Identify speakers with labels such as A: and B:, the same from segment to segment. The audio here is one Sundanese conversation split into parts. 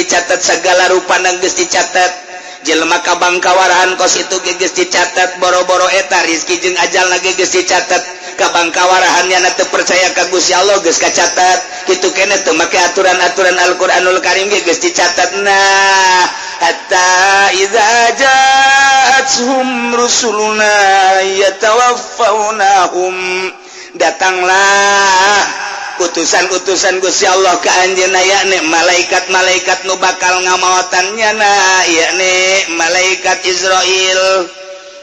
A: dicatat segala rupa geus dicatat jelema kabangkawarahan kos itu geus dicatat boro-boro eta rizki jeung ajalna geus dicatat kabangkawarahan nya teu percaya ka Gusti Allah geus kacatat kitu keneh teu make aturan-aturan Al-Qur'anul Karim geus dicatat nah hatta idza ja'atuhum rusuluna yatawaffawnahum datanglah utusan-utusan Gusti Allah ka anjeunna yakni malaikat-malaikat nu bakal ngamaotannya na yakni malaikat Israil.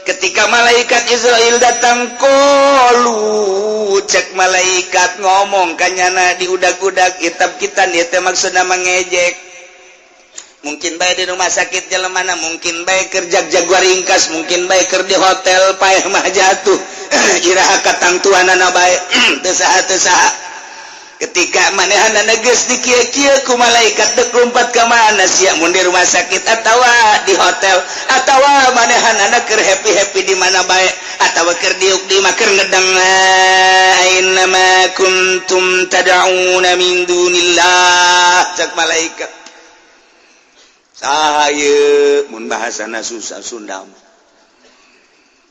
A: Ketika malaikat Israil datang qalu cek malaikat ngomong kanyana di udag-udag kitab kita ieu teh maksudna mangejek. Mungkin bae di rumah sakit jelemana, mungkin bae kerja jaguar ringkas, mungkin bae keur di hotel paeh mah jatuh. Iraha katangtuanana bae teu saha ketika manehanna geus dikieu-kieu ku malaikat teu lompat ka mana sia mun di rumah sakit atawa di hotel atawa manehanna keur happy-happy di mana bae atawa keur diuk di mah keur ngedeng aina ma kuntum tad'una min dunillah cak malaikat saha ieu mun bahasana susah Sunda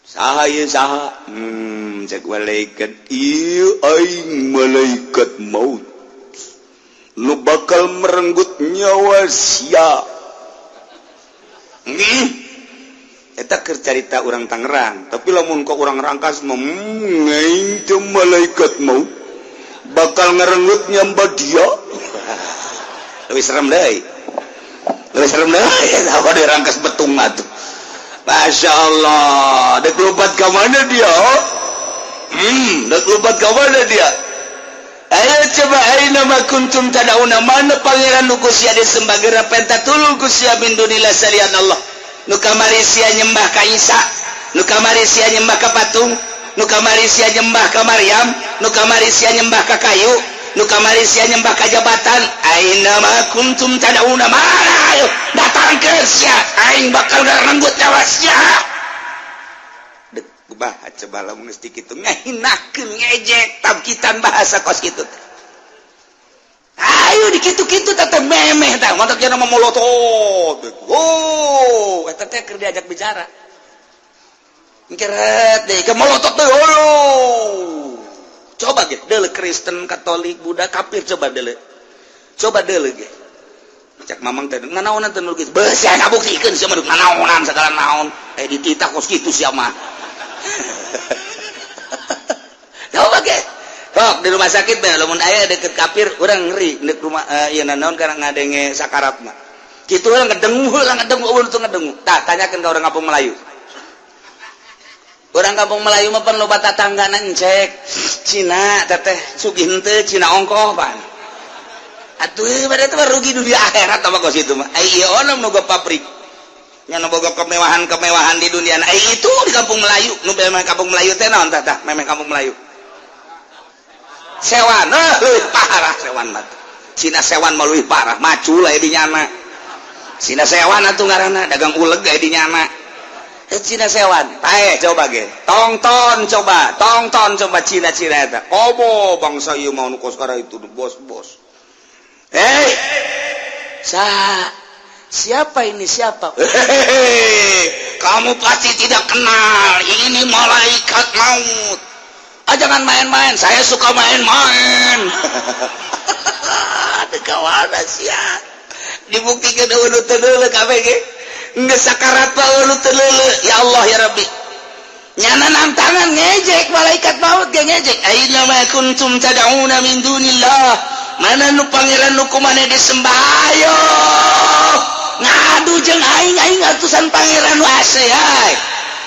A: saha ieu saha cek malaikat ieu aing malaikat maut nu bakal merenggut nyawa sia eta keur carita urang Tangerang tapi lamun kok urang Rangkas mah aing teh malaikat maut bakal ngerenggut nyawa dia leuwih serem deui apa di Rangkas betung atuh Masya Allah dek lompat ke mana dia dek lompat ke mana dia ayo coba aina ma kuntum tad'una mana pangeran nu sia disembah geura pentatulul sia min dunillah salian Allah nu kamari sia nyembah ka Isa nu kamari sia nyembah ka patung nu kamari sia nyembah ka Maryam nu kamari sia nyembah ka kayu nu kamari sia nyembah ka jabatan aina ma kuntum tad'una mana ayo datangkeun sia aing bakal ngarenggut nyawa sia dek bah coba lamun geus kitu ngahinakeun ngejek tabkitan bahasa kos kitu ayo di kitu-kitu teh memeh tah mantap cenah mamolotot oh eta teh keur diajak bicara ngeret deui ke molotot teh coba ge deuleu Kristen Katolik Buddha kafir coba deuleu ge cak mamang teh nganaonan teh nulis beus ya ngabuktikeun sia mah nganaonan sagala naon dititah kos kitu sia mah coba ge sok di rumah sakit bae lamun aya deket kafir urang ngeri di rumah ieu naon karena ngadenge sakaratna kitu urang ngedengu ulun teu ngedengu tah tanyakeun ka urang kampung Melayu urang kampung Melayu mah pan loba tatanggana encek Cina teteh sugih henteu Cina ongkoh pan atuh bade teh rugi dunia akhirat apa kos itu mah ai ieu ono nu pabrik nya nu boga kemewahan di dunia ai itu di kampung Melayu nu memang kampung Melayu teh naon tah memang kampung Melayu sewan leuwih parah sewan mah Cina sewan mah leuwih parah macul aya di nyana Cina sewan atuh ngaranna dagang uleg aya di nyana Cina sewan tae coba ge tongton coba Cina eta komo bangsa ieu mah nu kos kara itu bos siapa ini siapa kamu pasti tidak kenal ini malaikat maut jangan main-main saya suka main-main kawana sia dibuktikan ulu teu deuleu kabeh ge geus sakarat pa ulu teu deuleu ya Allah ya Rabbi nyana nantangan ngejek malaikat maut ge ngejek aina ma kuntum tad'una min dunillah mana nu pangeran nu kumaneh disembah ayo ngadu jeung aing atusan pangeran nu ase ay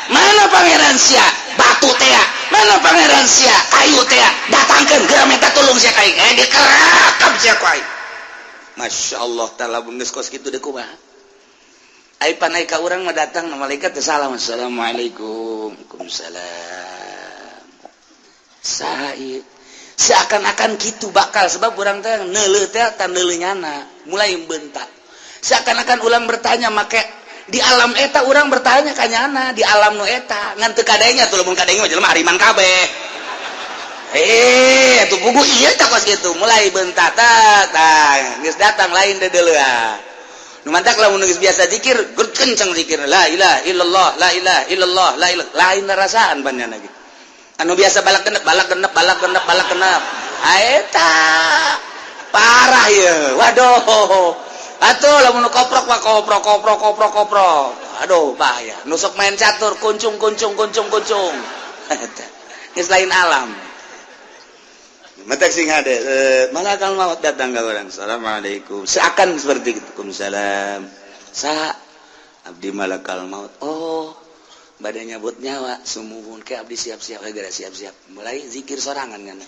A: mana pangeran sia batu teh mana pangeran sia kayu teh datangkeun geura minta tulung sia ka aing dikerakap sia ku aing Masya Allah taala mun geus kos kitu deuk kumaha ai panai ka urang mah datang malaikat teh salam assalamualaikum waalaikumsalam sae seakan-akan gitu bakal sebab urang teh neuleuh teh tan neuleuh nyana mulai bentak seakan-akan ulang bertanya make di alam eta urang bertanya ka nyana di alam nu eta ngan teu kadenya tuh lamun kadenya mah jelema hariman kabeh atuh pugu ieu tah kos kitu mulai bentak tah geus datang lain deuleuh mantak lamun geus biasa zikir gur kencang zikir la ilaha illallah la ilaha illallah la ilaha lain rasaan banana gitu anu biasa balak genep eta parah ya waduh atuh lamun koprok mah koprok aduh bahaya nusuk main catur kuncung geus lain alam matak sing hade malakal maut datang ka urang assalamualaikum seakan seperti itu waalaikumsalam sa abdi malakal maut oh bade nyabut nyawa sumuhun ke abdi siap-siap gara siap-siap mulai zikir sorangan kan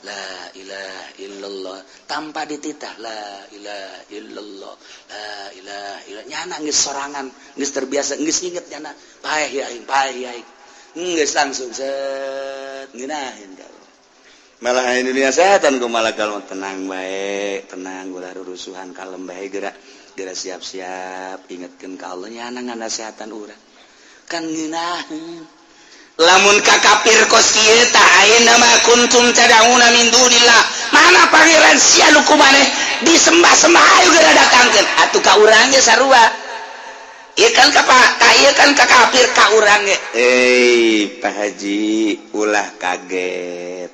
A: la ilaha illallah tanpa dititah la ilaha illallah la ilaha illallah nyana geus sorangan geus terbiasa geus inget nyana paeh ya geus langsung set ngeunaheun ka malah dunia setan ku malakal maut tenang bae tenang ulah rurusuhan kalem bae geura siap-siap ingetkeun ka Allah nyana nganasehatan urang kan ngeunaheun lamun ka kafir kos kieu tah ayeuna ma kuntum tad'una min dunillah mana pangeran sia nu kumaneh disembah-sembah ayo geura datangkeun atuh ka urang ge sarua ieu kan ka kafir ka urang ge Pak Haji ulah kaget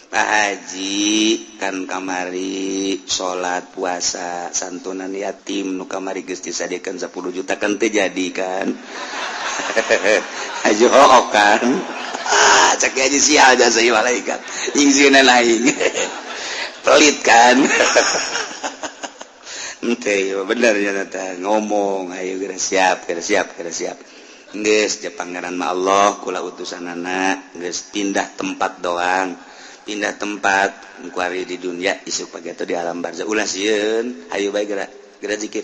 A: Pak Haji kan kamari salat puasa santunan yatim nu kamari geus disadekeun 10 juta kan teu jadi kan Haji hook kan cek Haji sial jasa malaikat ingsiuna lain pelit kan ente bener ya teh ngomong ayo geura siap geus je pangeran mah Allah kula utusanana geus pindah tempat doang pindah tempat kuari di dunia isuk pagi atau di alam barzah ulah sieun ayo bae geura zikir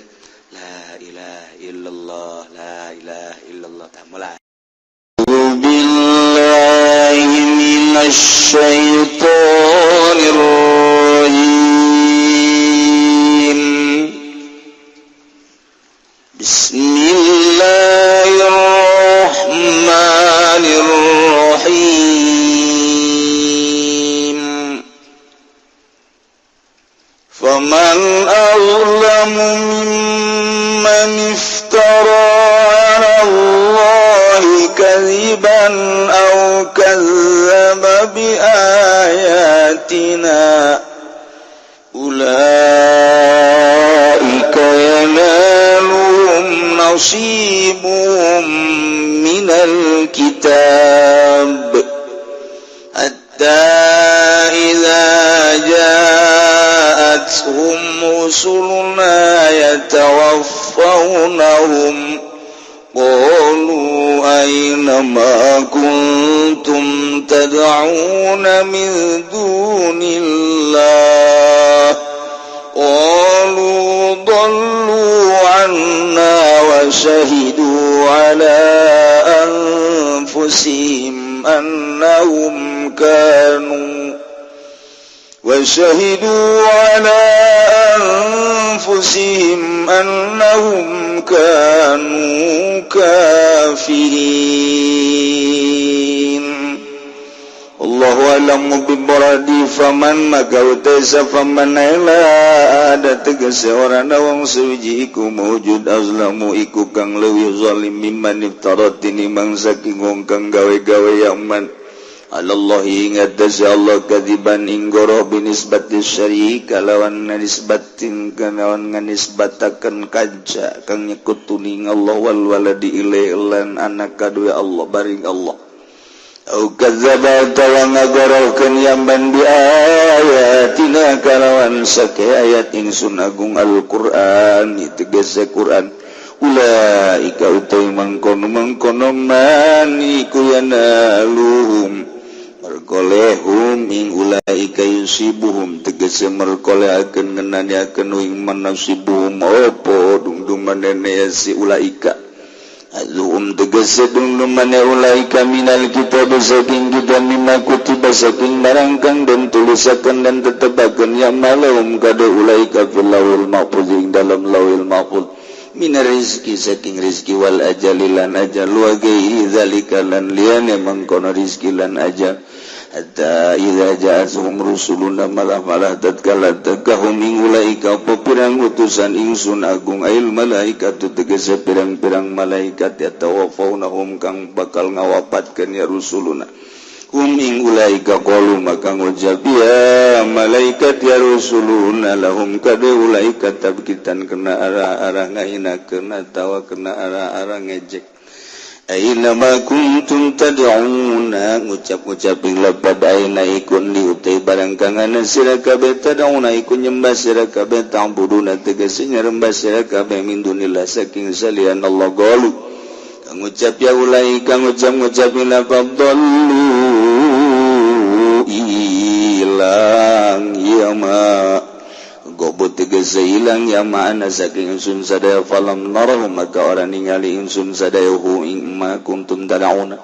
A: la ilaha illallah la ilaha illallah mulai billahi minasy syaithanir rajim bismillahirrahmanirrahim faman azlamu mimman iftara 'ala Allahi kadziban aw kadzdzaba bi ayatina ulaika yanaluhum nasibuhum minal kitab hatta idza ja'atuhum rusuluna yatawaffawnahum qalu ayna ma kuntum tad'una min dunillah qalu dallu 'anna wa shahidu 'ala anfusihim annahum kanu وشهدوا على أنفسهم أنهم كانوا كافرين الله أعلم بمرادي فمن مكوتس فمن لا ada tegese orang wong suci iku mawujud azlamu iku kang leuwih zalim mimman iftarat tinimbang saking wong kang gawe-gawe yaman Allahi ngadas Allah kadiban inggoro binisbati syarik kalawan nisbatin kalawan nganisbataken kaca kang nyekutuning Allah wal waladi ilailan anak kadue Allah baring Allah au kadzdzaba tawa ngagorokeun yamban bi ayatina kalawan sake ayat ingsun agung Al-Qur'an tegese Qur'an ulaika utawi mangkono man iku yanaluhum merkolehum ing ulaika yusibuhum tegese merkolehakeun ngenanyakeun ing manasibuhum opo dungdung manene si ulaika azum tegese dungdung manene ulaika minal kitab saking kitab mimma kutiba saking barang kang den tulisakeun dan tetebakeun ya malum kade ulaika fil lawil mahfuz ing dalam lawil mahfuz minar rizki saking rizki wal ajalilan ajal wa gairi zalika lan liyane mangkono rizki lan ajal hatta idza ja'atuhum rusuluna malah tatkala tegahum ulaika pirang utusan ingsun agung ail malaikatu tegese pirang-pirang malaikat ya tawafawnahum kang bakal ngawapatkeun ya rusuluna ing ulaika qalu maka ngucap ya malaikat ya rusuluna lahum kade ulaika tabkitan kena arah-arah ngahinakeun atawa kena arah-arah ngejek aina ma kuntum tad'una ngucap-ngucap ing lapad aina ikun diutai barang kangana sira kabeh tad'una ikun nyembah sira kabeh ta'buduna tegese nyembah sira kabeh min dunillah saking salian Allah qalu kang ngucap ya ulai kang ngucap lapad dallu ilang ya ma gobot tegese ilang ya ma'ana saking insun sadaya falam narahu maka orang ningali insun sadaya hu imma kuntum tad'una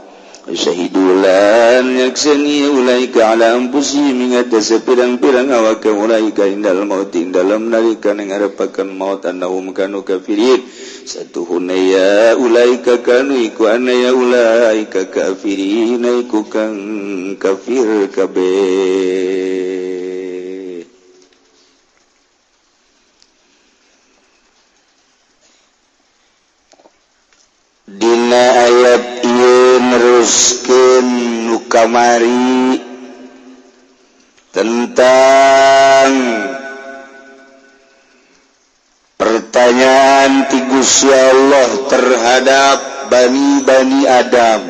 A: syahidulan yaksani ulaika ala anfusihim ngatasi pirang-pirang awak ulaika indal maut dalam nalika ngarepakeun maut annahum kanu kafirin satuhuna ya ulaika kanu iku ana ya ulaika kafirin iku kang kafir kabeh. Dina ayat ieu neruskeun nu kamari tentang pertanyaan ti Gusti Allah terhadap bani Adam.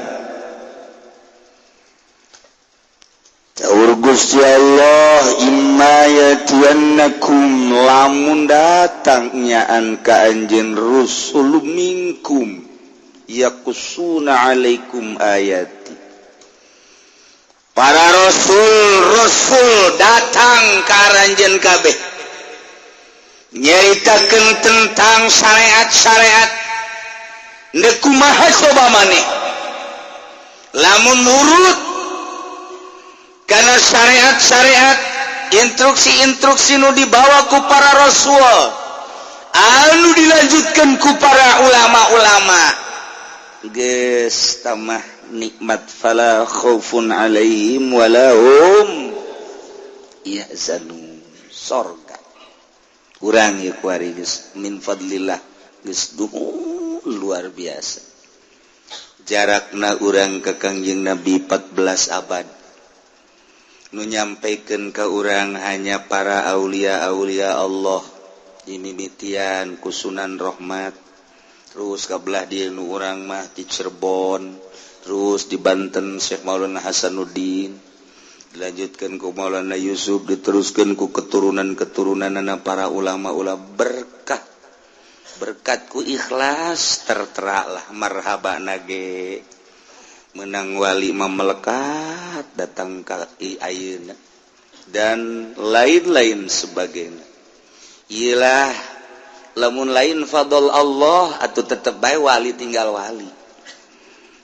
A: Saur Gusti Allah imma yatiyannakum lamun datangnyaan ka anjeun rusul minkum yakusuna alaikum ayati para rasul datang ka aranjeun kabeh nyaritakeun tentang syariat-syariat neuk kumaha coba maneh lamun nurut kana syariat-syariat instruksi-instruksi nu dibawa ku para rasul anu dilanjutkeun ku para ulama-ulama geus tamah nikmat fala khaufun alaihim wala hum yahzanun surga urang ieu kuari geus min fadlillah geus luar biasa jarakna urang ka Kangjeng Nabi 14 abad nu nyampaikeun ka urang hanya para aulia-aulia Allah dimimitian ku Sunan Rahmat terus kabelah dia nu urang mah di Cirebon terus di Banten Syekh Maulana Hasanuddin dilanjutkan ku Maulana Yusuf diteruskan ku keturunan-keturunanna para ulama-ulama berkat ku ikhlas tertera lah marhaba nage menang wali mamelekat datang ka ayeuna dan lain-lain sebagainya ialah lamun lain fadl Allah atau tetep bae wali tinggal wali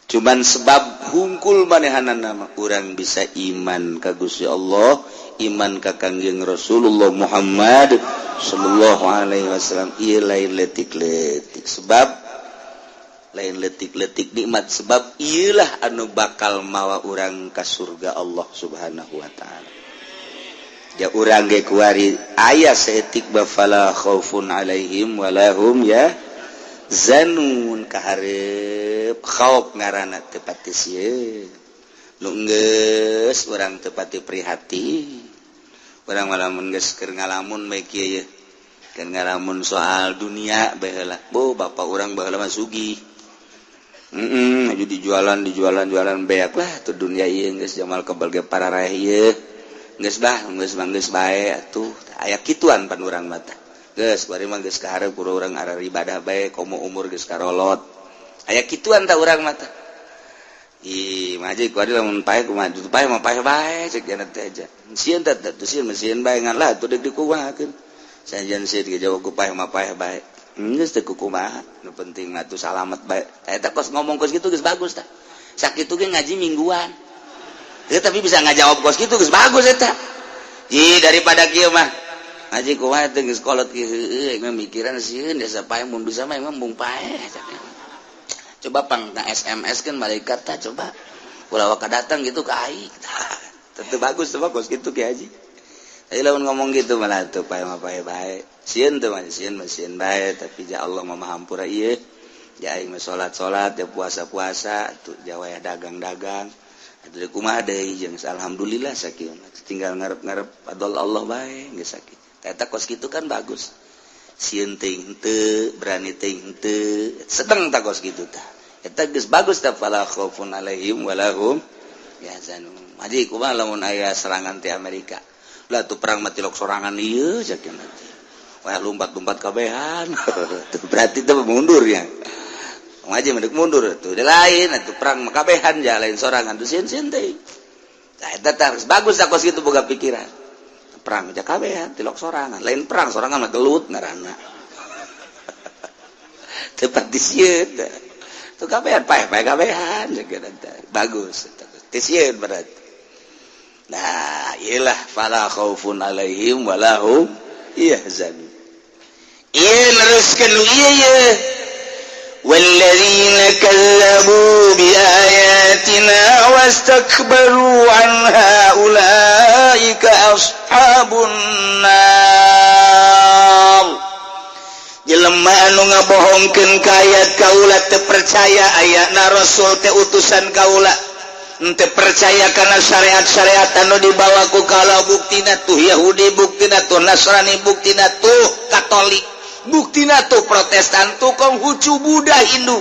A: cuman sebab hungkul manehanana nama urang bisa iman ka Gusti Allah iman ka Kangjeng Rasulullah Muhammad sallallahu alaihi wasallam ieu lain letik-letik sebab lain letik-letik nikmat sebab ieulah anu bakal mawa urang ka surga Allah Subhanahu wa taala. Ya urang ge kuari aya saeutik bafala khaufun alaihim walahum ya zanun kaharep khauf ngaranna teu pati sieun nu geus urang teu pati prihatin urang malamun geus keur ngalamun bae kieu ye keur ngalamun soal dunia bae heula bo bapak urang baheula mah sugih aju dijualan beak lah tu dunia ieu geus jamal kebal ge parareh ieu geus bae atuh aya kituan pan urang mah teh geus bari mah geus kaharep kudu urang arah ibadah bae komo umur geus karolot aya kituan ta urang mah teh ih maji ku ari lamun pae kumaha tu pae mah pae bae cek jana teh aja sieun teh tu sieun meusieun bae ngan lah tu deuk dikumahakeun sajan sieun ge jawab ku pae mah pae bae geus teh kumaha nu penting mah tu salamet bae eta kos ngomong kos kitu geus bagus tah sakitu ge ngaji mingguan. Ya, tapi bisa ngajawab kos gitu geus bagus eta. Ji daripada kieu mah. Ngaji kumaha teh geus kolot kieu heueuh mikiran sieun desa pae mun bisa mah emang bung pae. Coba pang SMS kan malaikat tah coba. Ulah waka datang gitu ka aing. Tentu bagus gitu Ki Haji. Tapi lamun ngomong gitu malah tuh bae sieun teu mah sieun bae tapi ja Allah mah hampura ieu. Ja aing mah salat-salat, ja puasa-puasa, tuh ja waya dagang-dagang. Atuh kumaha deui jeung alhamdulillah sakieu. Tinggal ngarep-ngarep adol Allah bae geus sakieu. Eta kos kitu kan bagus. Sieun teuing henteu, berani teuing henteu, sedeng ta kos kitu tah. Eta geus bagus tah fala khaufun alaihim walahum yahzanun. Haji kumaha lamun aya serangan ti Amerika. Lah tuh perang mati lok sorangan ieu sakieu nanti. Wah lompat-lompat kabehan. Berarti teh mundur ya. Ngaji mendek mundur tuh. Da lain atuh perang makabehan ja lain sorangan tuh sieun-sieun teh. Nah eta teh bagus tah kos kitu boga pikiran. Perang ja kabehan tilok sorangan. Lain perang sorangan mah gelut ngaranna. Teu pati sieun. Tuh kabehan paeh kabehan sakieu teh. Bagus. Teh sieun berarti. Nah, iyalah fala khaufun alaihim walahum yahzanun. Ieu neruskeun ieu walladzina kallabu biayatina wastakbaru anha ulaika ashabun nar. Jelema anu ngabohongkeun ka ayat kaula teu percaya ayatna rasul teh utusan kaula. Ente percaya karena syariat-syariat anu dibawa ku kalau buktina tuh Yahudi, buktina tuh Nasrani, buktina tuh Katolik, buktina tuh Protestan, tuh Konghucu, Buddha, Hindu,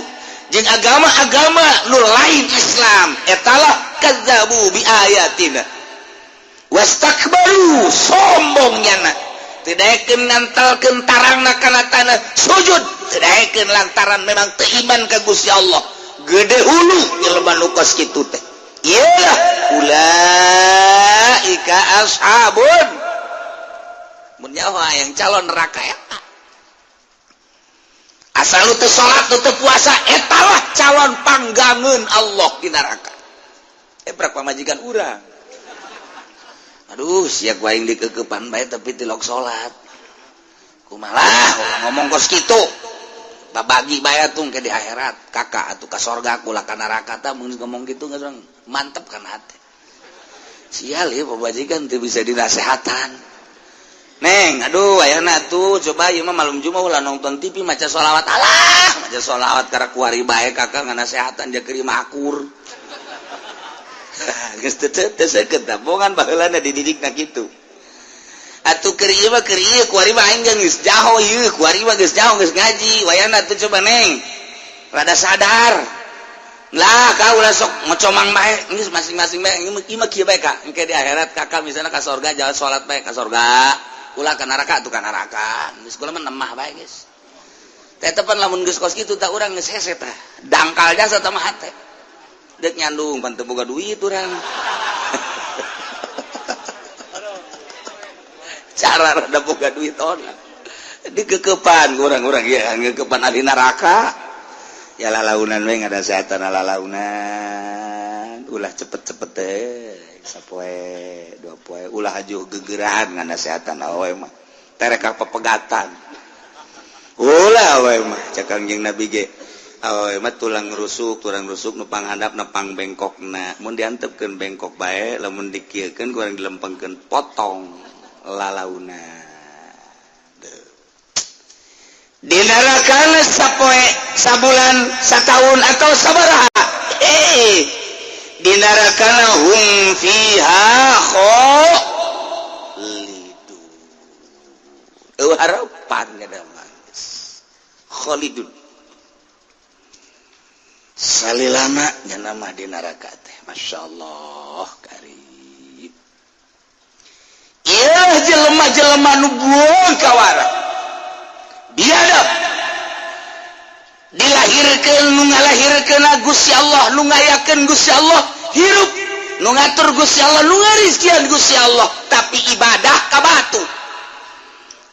A: jeung agama-agama nu lain Islam. Etalah kadzabu bi ayatina wastakbaru sombongnya tidak ngantalkeun tarangna kana tanah sujud tidak lantaran memang teu iman ka Gusti Allah. Gede hulu jelema nu kos kitu teh. Iyalah ulaika ashabun mun nyawa yang calon neraka eta. Asal lu teu salat teu puasa etalah calon panggangeun Allah di neraka. Brak pamajikan urang. Aduh sia ku aing dikekepan bae tapi tilok salat. Kumaha ngomong kos kitu. Babagi bayar tuh ke di akhirat kakak atau ke sorga kula ka neraka tah mun ngomong gitu ngan mantep kan hati. Sial ya babajikan teu bisa dinasehatan. Neng, aduh ayahna tuh coba ieu mah malam Jumat ulah nonton TV maca sholawat Allah, maca sholawat kara kuari bae kakak nganasehatan jeung keur makur. Geus teu seukeut tah bongan baheulana dididikna kitu. Atuh keur ieu mah kuari mah aing geus jaho ieu, kuari mah geus jaho geus ngaji. Wayana tuh coba neng. Rada sadar. Lah ka ulah sok ngocomang bae, geus masing-masing bae. Ieu mah kieu bae ka, engke di akhirat kakak misalna ka surga jalan salat bae ka surga. Ulah ka neraka tuh ka neraka. Geus kula mah nemah bae geus. Teh tepan lamun geus kos kitu tah urang geus hese tah. Dangkal jasa tah mah teh. Deuk nyandung pan teu boga duit urang. Cara rada boga duit on dikekepan kurang-kurang ya ngekepan ahli neraka ya lalaunan we ngada seatan lalaunan ulah cepet-cepet teh sapoe dua poe ulah ajuh gegerahan ngada seatan awe mah terek pepegatan ulah awe mah cakang jeung Nabi ge awe mah tulang rusuk nu panghandap nepang bengkokna mun diantepkeun bengkok bae lamun dikieukeun kurang dilempengkeun potong lalauna di neraka sapoe sabulan satahun atau sabaraha di neraka hum fiha khalidun harapan ngadaman khalidun salilana nya nama di neraka teh masyaallah karim. Ieu jelema-jelema nu buang kawara. Biadab. Dilahirkeun nu ngalahirkeun Gusti Allah, nu ngayakeun Gusti Allah, hirup nu ngatur Gusti Allah, nu ngarizkian Gusti Allah, tapi ibadah ka batu.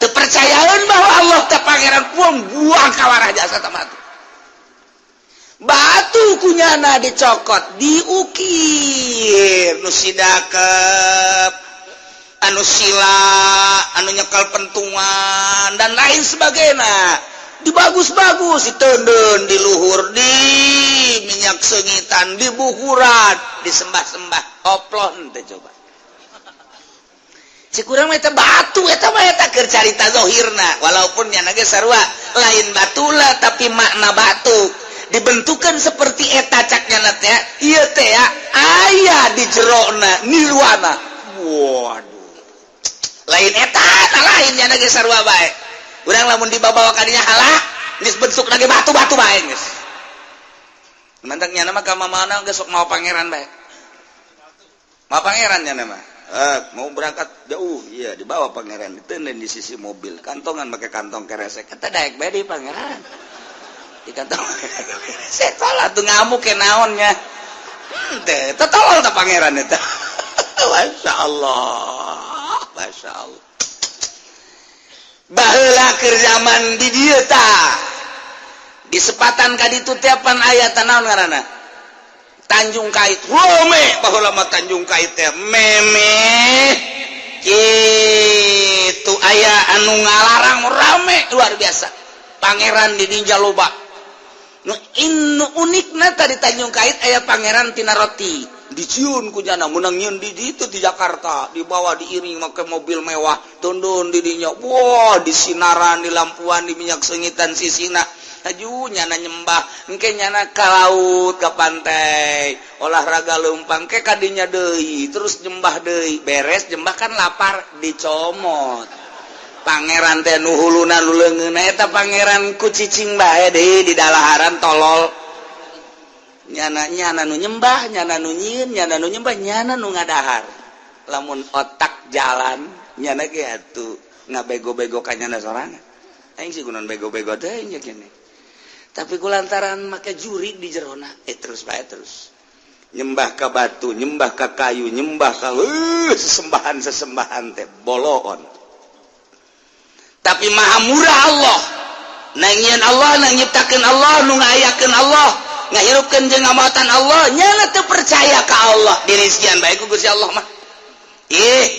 A: Teu percayaeun bahwa Allah teh pangeran buang kawara jasa teh batu. Batu kunyana dicokot, diukir nu sidakep anu sila, anu nyekal pentungan dan lain sebagainya dibagus-bagus, ditendun, diluhur, di minyak sengitan, dibuhuran, disembah-sembah, oplon teh coba cek urang mah eta batu eta mah eta keur carita zahirna walaupun nyana ge sarua lain batula tapi makna batu dibentukan seperti eta cak nyana teh ieu teh ya aya di jerona nirwana waduh lain eta lain nyana ge sarua bae urang lamun dibawa ka dinya halah geus bentuk lagi batu-batu bae geus mantang nyana mah ka mamana geus sok mau pangeran bae mau pangeran nyana mah mau berangkat jauh iya dibawa pangeran ditenden di sisi mobil kantongan pakai kantong keresek kata daek bae di pangeran di kantong keresek salah tuh ngamuk ke naonnya teh tolol ta pangeran eta Masya Allah baheula keur zaman di dieu tah di sepatan ka ditu tiapan aya naon ngaranna Tanjung Kait rame baheula mah Tanjung Kait teh meme kitu aya anu ngalarang rame luar biasa pangeran di dinya loba nu unikna tadi Tanjung Kait aya pangeran tina roti diciun ku jana menang nyieun di ditu di Jakarta dibawa diiring make mobil mewah tundun di dinya wah disinaran di lampuan di minyak sengitan sisina aju nyana nyembah engke nyana ka laut ka pantai olahraga leumpang ke kadinya deui terus nyembah deui beres nyembah kan lapar dicomot pangeran teh nu huluna nu leungeun eta pangeran ku cicing bae deui di dalaharan tolol nyana nu nyembah nyana nu nyieun nyana nu nyembah nyana nu ngadahar lamun otak jalan nyana ge atuh ngabego-bego ka nyana sorangan aing sih kunaon bego-bego teh nya kene tapi kulantaran make juri di jerona terus bae terus nyembah ka batu nyembah ka kayu nyembah ka sesembahan teh boloon tapi maha murah Allah nangieun Allah nang nyiptakeun Allah nu ngayakeun Allah ngahirupkeun jeung ngamatan Allah nyana teu percaya ka Allah dirizkian bae ku Gusti Allah mah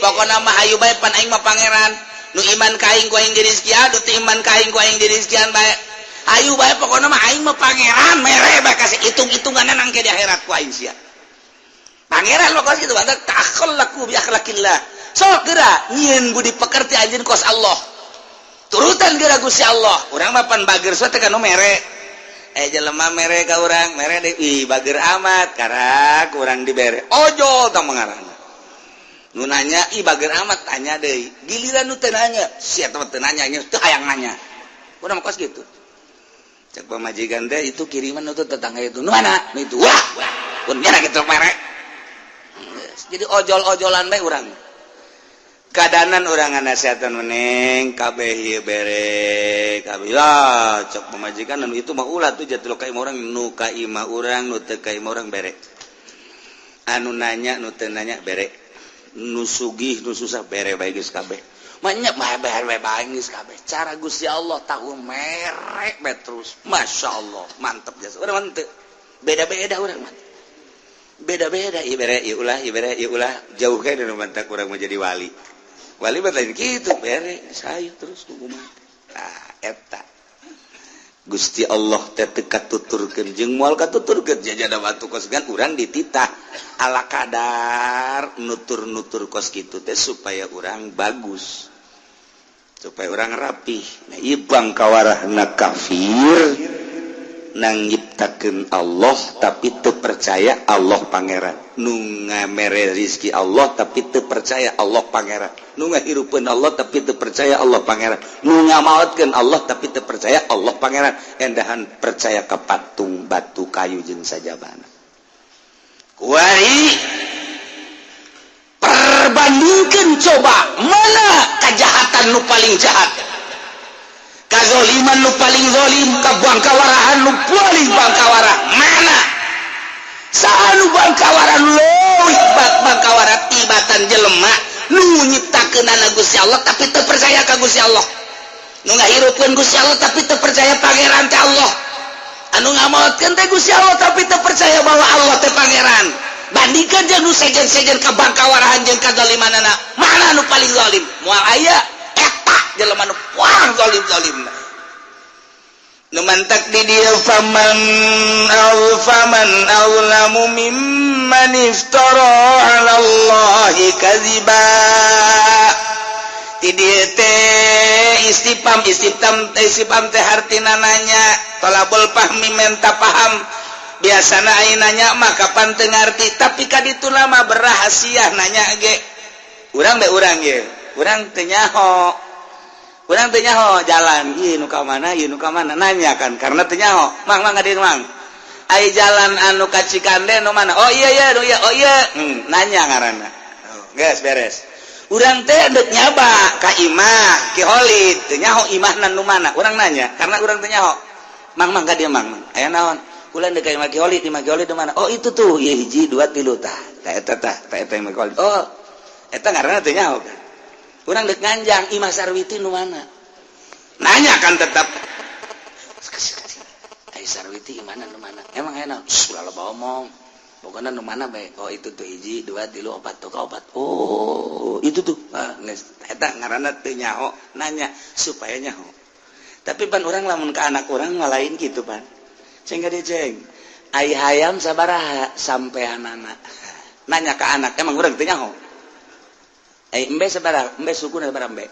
A: pokona mah hayu bae pan aing mah pangeran nu iman ka aing ku aing dirizkian nu teu iman ka aing ku aing dirizkian bae ayu bae pokona mah aing mah pangeran mere bae kasih hitung-hitungan nang ke di akhirat ku aing sia pangeran pokona kitu bae takhallaku bi akhlaqillah sok geura nyieun budi pekerti anjeun kos Allah turutan geura Gusti Allah urang mah pan bager sote kanu mere jelema mere ka urang mere deui bager amat karak urang dibere ojol tah mengarana nu nanya bager amat tanya deui giliran nu teu nanya sia teh teu nanya nya teu hayang nanya urang mah kos kitu cek pamajikan teh itu kiriman untuk tetangga itu nu mana itu wah pun nyana kitu mere jadi ojol-ojolan bae urang kadanan urang nasihatkeun meneng kabeh ieu bere kabeh lah cek pamajikan anu itu mah ulah tuh jatuh ka imah urang nu ka imah urang nu teu ka imah urang bere anu nanya nu teu nanya bere nu sugih nu susah bere bae geus kabeh banyak bae geus kabeh cara Gusti Allah tahu merek bae terus Masya Allah mantep jasa urang mah teu beda-beda urang mah beda-beda ieu bere ieu ulah jauh ke dari mantak urang mau jadi wali mah lain kitu bere sayu terus kumaha eta Gusti Allah teh teu katuturkeun jeung moal katuturkeun jajana batu kos gan urang dititah ala kadar nutur-nutur kos kitu teh supaya urang bagus supaya urang rapih nah ieu bangkawarahna kafir nang nyiptakeun Allah tapi teu percaya Allah pangeran nu ngamere rezeki Allah tapi teu percaya Allah pangeran nu ngahirupkeun Allah tapi teu percaya Allah pangeran nu ngamaotkeun Allah tapi teu percaya Allah pangeran endahan percaya ka patung batu kayu jeung sajabana kuari perbandingkeun coba mana kejahatan nu paling jahat kazoliman nu paling zolim kabangkawarahan nu paling bangkawarah mana saanu bangkawarah leuwih bangkawarah tibatan jelema nu nyiptakeun Gusti Allah tapi teu percaya ka Gusti Allah nu ngahirupkeun Gusti Allah tapi teu percaya pangeran teh Allah anu ngamaotkeun teh Gusti Allah tapi teu percaya bahwa Allah teh pangeran bandingkeun jeung nu sejen-sejen kabangkawarahan jeung kazolimanana mana nu paling zolim moal aya jelema nu wah zalim-zalim mantak di dia faman aulamu mimman iftara 'ala Allahi kadziba ti dieu teh istifham teh hartina nanya talabul fahmi menta paham biasana aya nanya mah kapan teu ngarti tapi kaditu lama berrahasia nanya ge urang ge urang teu nyaho jalan ieu nu ka mana nanya kan karena teu nyaho mang hadir mang aya jalan anu ka Cikande nu mana oh iya nanya ngaranna geus beres urang teh deuk nyaba ka Imah Ki Holid teu nyaho imahna nu mana urang nanya karena urang teu nyaho mang ka dieu mang aya naon ulah deuk ka Imah Ki Holid di mana oh itu tuh ieu hiji dua tilu tah eta Imah Ki Holid oh eta ngaranna teu nyaho kan urang deuk nganjang Imah Sarwiti nu mana nanya kan tetap ai Sarwiti mana nu mana emang enak ulah loba omong pokoknya nu mana bae oh itu tuh hiji dua tilu opat tuh ka opat oh itu tuh geus eta ngaranna teu nyaho nanya supaya nyaho tapi pan urang lamun ka anak urang ngalain kitu pan ceng gade ceng ai hayam sabaraha sampeanana nanya ka anak emang urang teu nyaho embe sabaraha embe sukuna sabaraha embe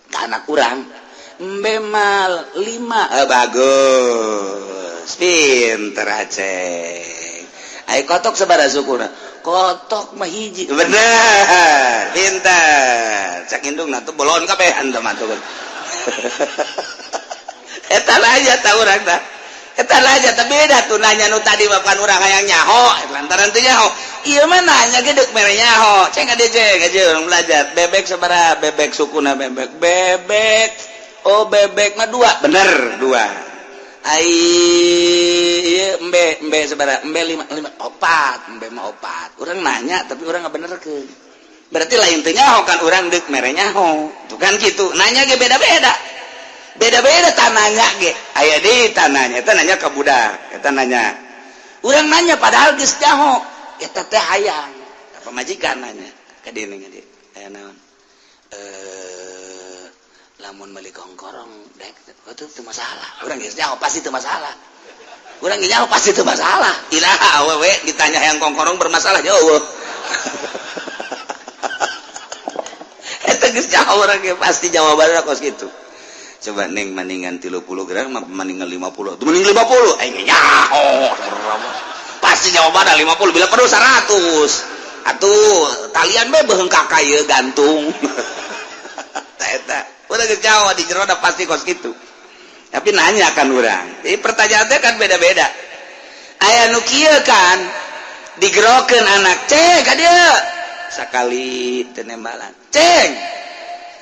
A: ka anak urang embe mal 5 bagus pinter aceng ai kotok sabaraha sukuna kotok mah hiji bener pinter cak indungna tuh bolon kabehan teh mah tuh eta aja tah urang tah eta aja teh beda tuh nanya nu tadi bukan urang hayang nyaho lantaran teu nyaho ieu mah nanya ge deuk mere nyaho ceng ade ceng ajeun belajar bebek sabaraha bebek sukuna bebek oh bebek mah 2 bener 2 ai embe sabaraha embe 5 4 embe mah 4 urang nanya tapi urang ngabenerkeun berarti lain teu nyaho kan urang deuk mere nyaho tuh kan kitu nanya ge beda-beda tananya ge aya deui tananya eta nanya ka budak eta nanya urang nanya padahal geus nyaho eta teh hayang apa majikan nanya ka dieu ge aya naon lamun meuli kongkorong dek itu teu masalah urang geus nyaho pasti teu masalah urang geus nyaho pasti teu masalah ilaha awewe ditanya hayang kongkorong bermasalah jauh eta geus nyaho urang ge pasti jawabanna kos kitu coba neng maningan 30 gram mah maningan 50 tuh mending 50 aing nyaho pasti jawabanna 50 bila perlu 100 atuh talian mah beung ka ieu gantung eta udah geus nyaho di jero da pasti kos kitu tapi nanya kan urang jadi pertanyaan teh kan beda-beda aya nu kieu kan digerokeun anak ceng ka dieu sakali teu nembalan ceng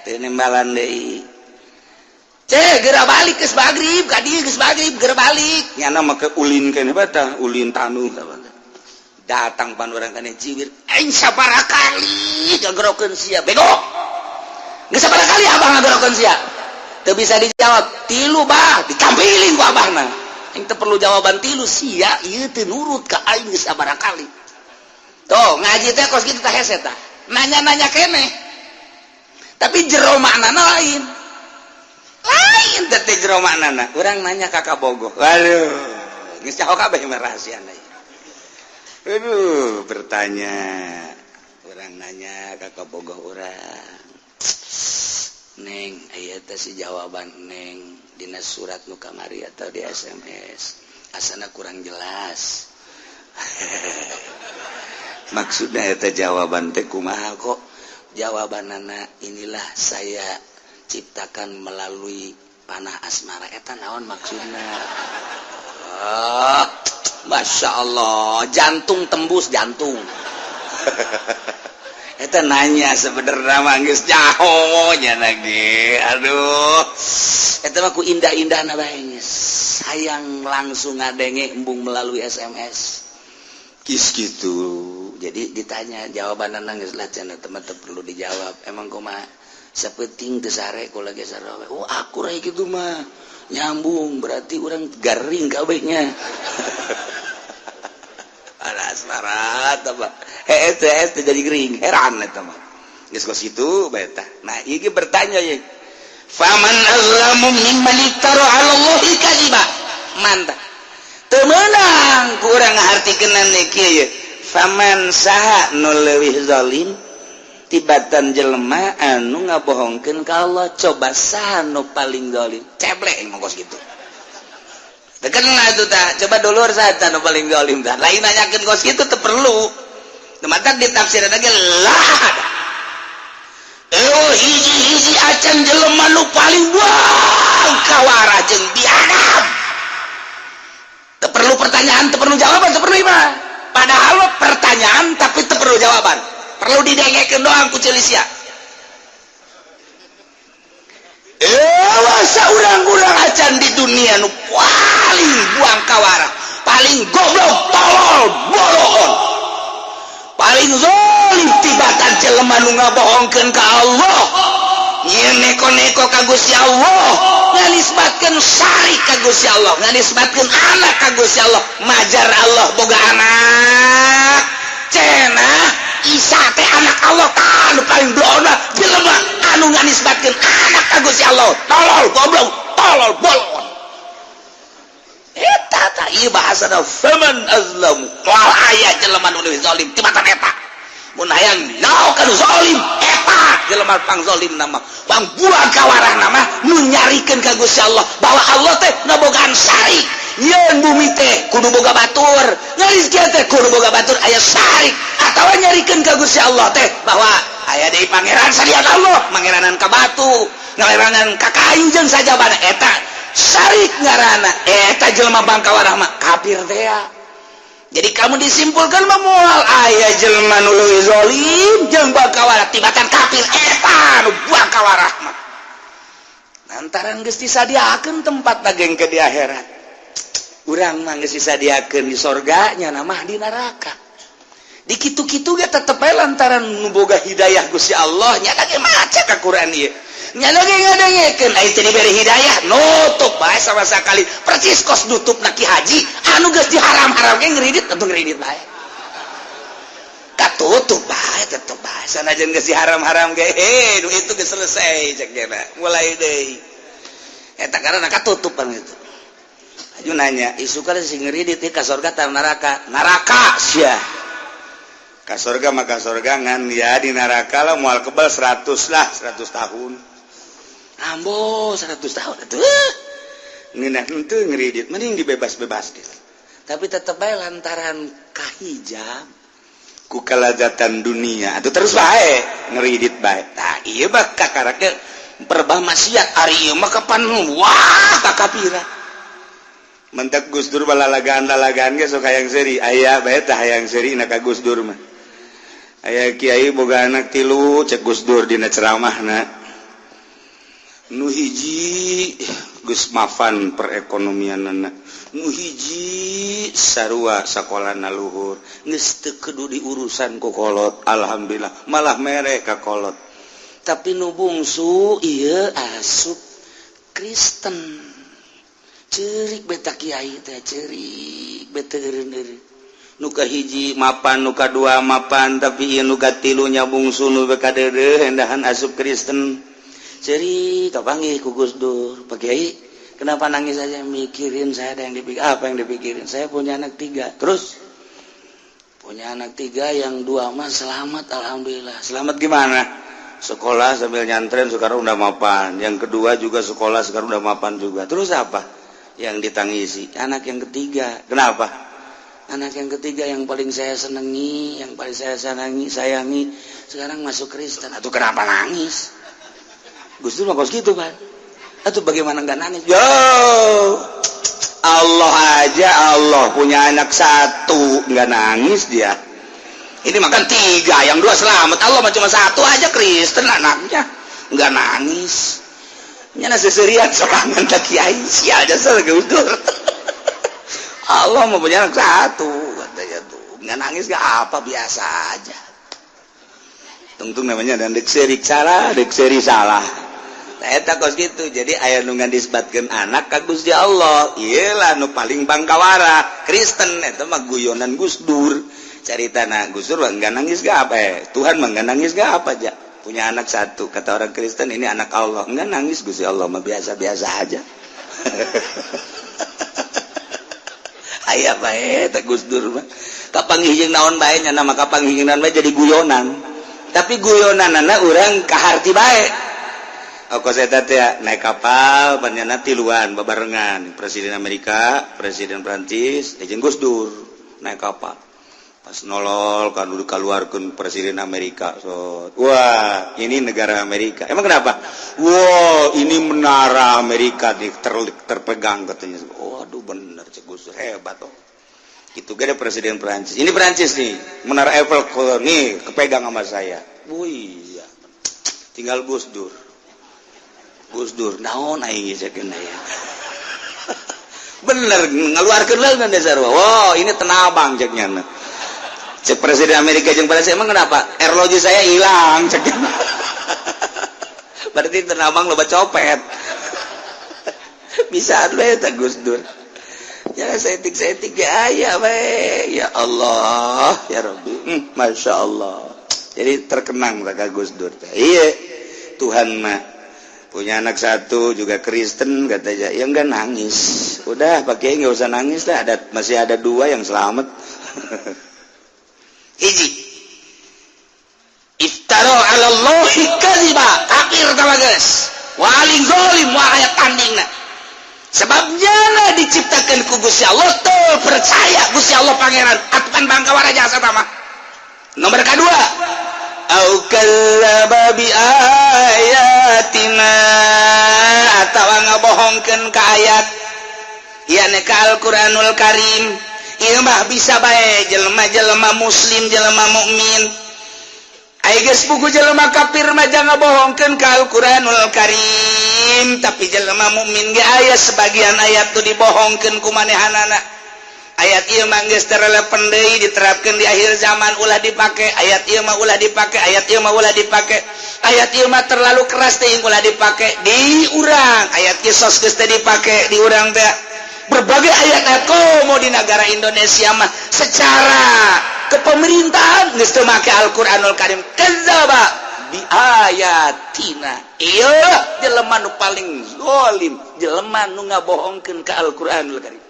A: teu nembalan deui cek geura balik geus magrib ka dieu geus magrib geura balik nyana mah ke ulin keneh bae ulin tanu datang pan urang kana jiwir aing sabaraha kali gagerokeun sia bego geus sabaraha kali abah ngagerokeun sia teu bisa dijawab 3 bah ditampilin ku abahna aing teu perlu jawaban 3 sia ieu teu nurut ka aing geus sabaraha kali tuh ngaji teh kos kitu tah hese tah nanya-nanya keneh tapi jero maknana lain teh jero maknana urang nanya ka Kabogoh waduh geus nyaho kabeh mah rahasiana aduh bertanya urang nanya ka Kabogoh urang neng aya teh si jawaban neng dina surat nu kamari atau di SMS asana kurang jelas maksudna eta jawaban teh kumaha kok jawabanana inilah saya ciptakan melalui panah asmara eta naon maksudna Masya Allah jantung tembus jantung eta nanya sebenarnya mah geus nyaho nya lagi aduh eta mah ku indah-indahna bae geus hayang langsung ngadenge embung melalui SMS kis gitu jadi ditanya jawabanna geus lah cenah teman teu perlu dijawab emang kumaha sapenting teu sare kula ge sarawe oh akur aya kitu mah nyambung berarti urang garing kabehnya ada asmarat apa teh jadi gering heran eta mah geus kos kitu bae tah nah ieu bertanya ye faman azlamu mimman iftara 'ala Allahi kadziba mantap teu meunang kurang ngartikeun kieu faman saha nu leuwih zalim tibatan jelema anu ngabohongkeun ka Allah coba saha nu paling zalim ceblek mongkos kitu tekenna itu tah coba dulur saha nu paling zalim tah lain nanyakeun kos kitu teu perlu temantan ditafsiran lagi lah hiji-hiji acan jelema nu paling buang kawarah jeung biadab teu perlu pertanyaan teu perlu jawaban teu perlu mah padahal pertanyaan tapi teu perlu jawaban perlu didengekeun doang ku Celisia saurang-urang acan di dunia nu paling buang kawarah paling goblok tolol boloon paling zalim tibatan jelema nu ngabohongkeun ka Allah nyen neko-neko ka Gusti Allah nganisbatkeun syarik ka Gusti Allah nganisbatkeun anak ka Gusti Allah majar Allah boga anak cenah Isa teh anak Allah tah nu paling blona jelema anu nganisbatkeun anak ka Gusti Allah tolol goblok tolol bolon eta tah ieu bahasana faman azlam moal aya jelema nu leuwih zalim tibatan eta mun hayang naon kana zalim eta jelema pang zalim nama pang buang kawarah nama nu nyarikeun ka Gusti Allah bahwa Allah teh nabogaan syarik yen bumi teh kudu boga batur ngarizki teh kudu boga batur aya syarik atawa nyarikeun ka Gusti Allah teh bahwa aya deui pangeran salian Allah mangeranan ka batu ngalerangan ka kayu jeung sajabana eta syarik ngaranna eta jelema bang kawarah mah kafir teh jadi kamu disimpulkan mah moal aya jelema nu leuwih zalim jeung bang kawarah tibatan kafir eta nu buang kawarah mah lantaran geus disadiakeun tempat dageng ke di akhirat urang mah geus disadiakeun di sorga nya mah di neraka di kitu-kitu ge tetep bae lantaran nu boga hidayah Gusti Allah nya ge maca ka Quran ieu nya ge ngadengekeun aya teh diberi hidayah nutup bae sama sakali percis kos nutupna ki haji anu geus diharam-haram ge ngridit tentu ngridit bae katutup bae tetep bae sanajan geus diharam-haram ge nu itu geus selesai cek gana mulai deui eta karana katutup pan itu aju nanya isu kali sing ngridit ka surga ta neraka neraka sia ka surga mah ka surga ngan ya di neraka lah moal kebal 100 tahun ambo 100 tahun atuh ngeunah henteu ngridit mending dibebas-bebaskeun tapi tetep bae lantaran kahijab ku kalazatan dunia atuh terus bae ngridit bae tah ieu mah kakarake perbah maksiat ari ieu mah kapan wah kakapiran mentek Gus Dur balalagaan-lalagaan ge sok hayang seuri aya bae tah hayang seuri na ka Gus Dur mah aya kiai boga anak 3 cek Gus Dur dina ceramahna nu hiji geus mafan perekonomianna nu hiji sarua sakolana luhur geus teu kudu diurusan ku kolot alhamdulillah malah mere ka kolot tapi nu bungsu ieu asup Kristen ceurik beta kiai teh ceurik beta eureun nu kahiji mapan nu kadua mapan tapi ieu nu katilu nya bungsu nu bekadeureuh endahan asup Kristen ceurik kapanggih ku Gus Dur Pak Kiai kenapa nangis saja mikirin saya ada yang dipikir apa yang dipikirin saya punya anak 3 terus punya anak 3 yang 2 mah selamat alhamdulillah selamat gimana sekolah sambil nyantren sekarang udah mapan yang kedua juga sekolah sekarang udah mapan juga terus apa yang ditangisi anak yang ketiga kenapa anak yang ketiga yang paling saya senangi yang paling saya sayangi sekarang masuk Kristen atau kenapa nangis Gus Dur mah kos gitu kan atau bagaimana enggak nangis yo Allah aja Allah punya anak 1 enggak nangis dia ini makan 3 yang 2 selamat Allah mah cuma 1 aja Kristen anaknya enggak nangis nyana seserian sorangan tak kiai sial jasa Gus Dur Allah mau punya anak 1 katanya tuh nggak nangis nggak apa biasa aja tungtung namanya dan dek seri salah eta kos gitu jadi aya nu ngandisbatkeun anak ka Gusti Allah iyalah nu paling bangkawara Kristen eta mah guyonan Gus Dur caritana Gus Dur enggak nangis gak apa Tuhan mah enggak nangis gak apa aja punya anak satu, kata orang Kristen ini anak Allah. Enggak nangis Gusti Allah mah biasa-biasa aja. Aya bae teh Gus Dur mah. Kapanggih naon bae nya nama kapanggih naon bae jadi guyonan. Tapi guyonanana urang kaharti bae. Ongkos eta teh naik kapal panjana tiluan babarengan Presiden Amerika, Presiden Prancis, jeung Gus Dur naik kapal. Pas nolol kan udah keluarkan Presiden Amerika. So, wah, ini negara Amerika. Emang kenapa? Wah, ini menara Amerika terpegang katanya. Waduh, bener Cek Gus Dur hebat toh. Itu gak ada Presiden Prancis. Ini Prancis nih, menara Eiffel nih kepegang sama saya. Wih, ya. Tinggal Gus Dur. Gus Dur, naon aing cekeun aya. Bener, ngaluarkeun leungeun dasar. Wow, ini tenabang ceknya. Cek Presiden Amerika jeung Prancis emang kenapa? Airlogi saya hilang cek. Berarti tenabang loba copet. Bisa we eta Gus Dur. Ya setik-setik ya aya we. Ya Allah, ya Rabbi. Masya Allah. Jadi terkenang ka Gus Dur. Iya. Tuhan mah punya anak satu juga Kristen katanya ya enggak nangis udah pakai nggak usah nangis lah masih ada 2 yang selamat. Hiji iftaro ala Allahi kadziba kafir tama geus waling zalim wa ayat tandingna sebabnya lah diciptakan ku Gusti Allah tuh percaya Gusti Allah pangeran atukan bangka warajasa tama. Nomor kedua au kadzdzaba bi ayatina atawa ngabohongkeun ka ayat ieu ka Al-Qur'anul Karim. Ieu mah bisa bae jelema-jelema muslim, jelema mukmin. Aya geus buku jelema kafir mah jangan ngabohongkeun ka Al-Qur'anul Karim, tapi jelema mukmin ge aya sebagian ayat tu dibohongkeun ku manehanana. Ayat ieu mah geus terelepen deui diterapkeun di akhir zaman ulah dipake. Ayat ieu mah ulah dipake, ayat ieu mah ulah dipake. Ayat ieu mah terlalu keras teh ulah dipake di urang. Ayat ieu sos geus teh dipake di urang teh. Berbagai ayat komo di negara Indonesia mah secara kepemerintahan geus teu make Al-Qur'anul Karim. Kadzdzaba bi ayatina. Ieu jelema nu paling zalim, jelema nu ngabohongkeun ka Al-Qur'anul Karim.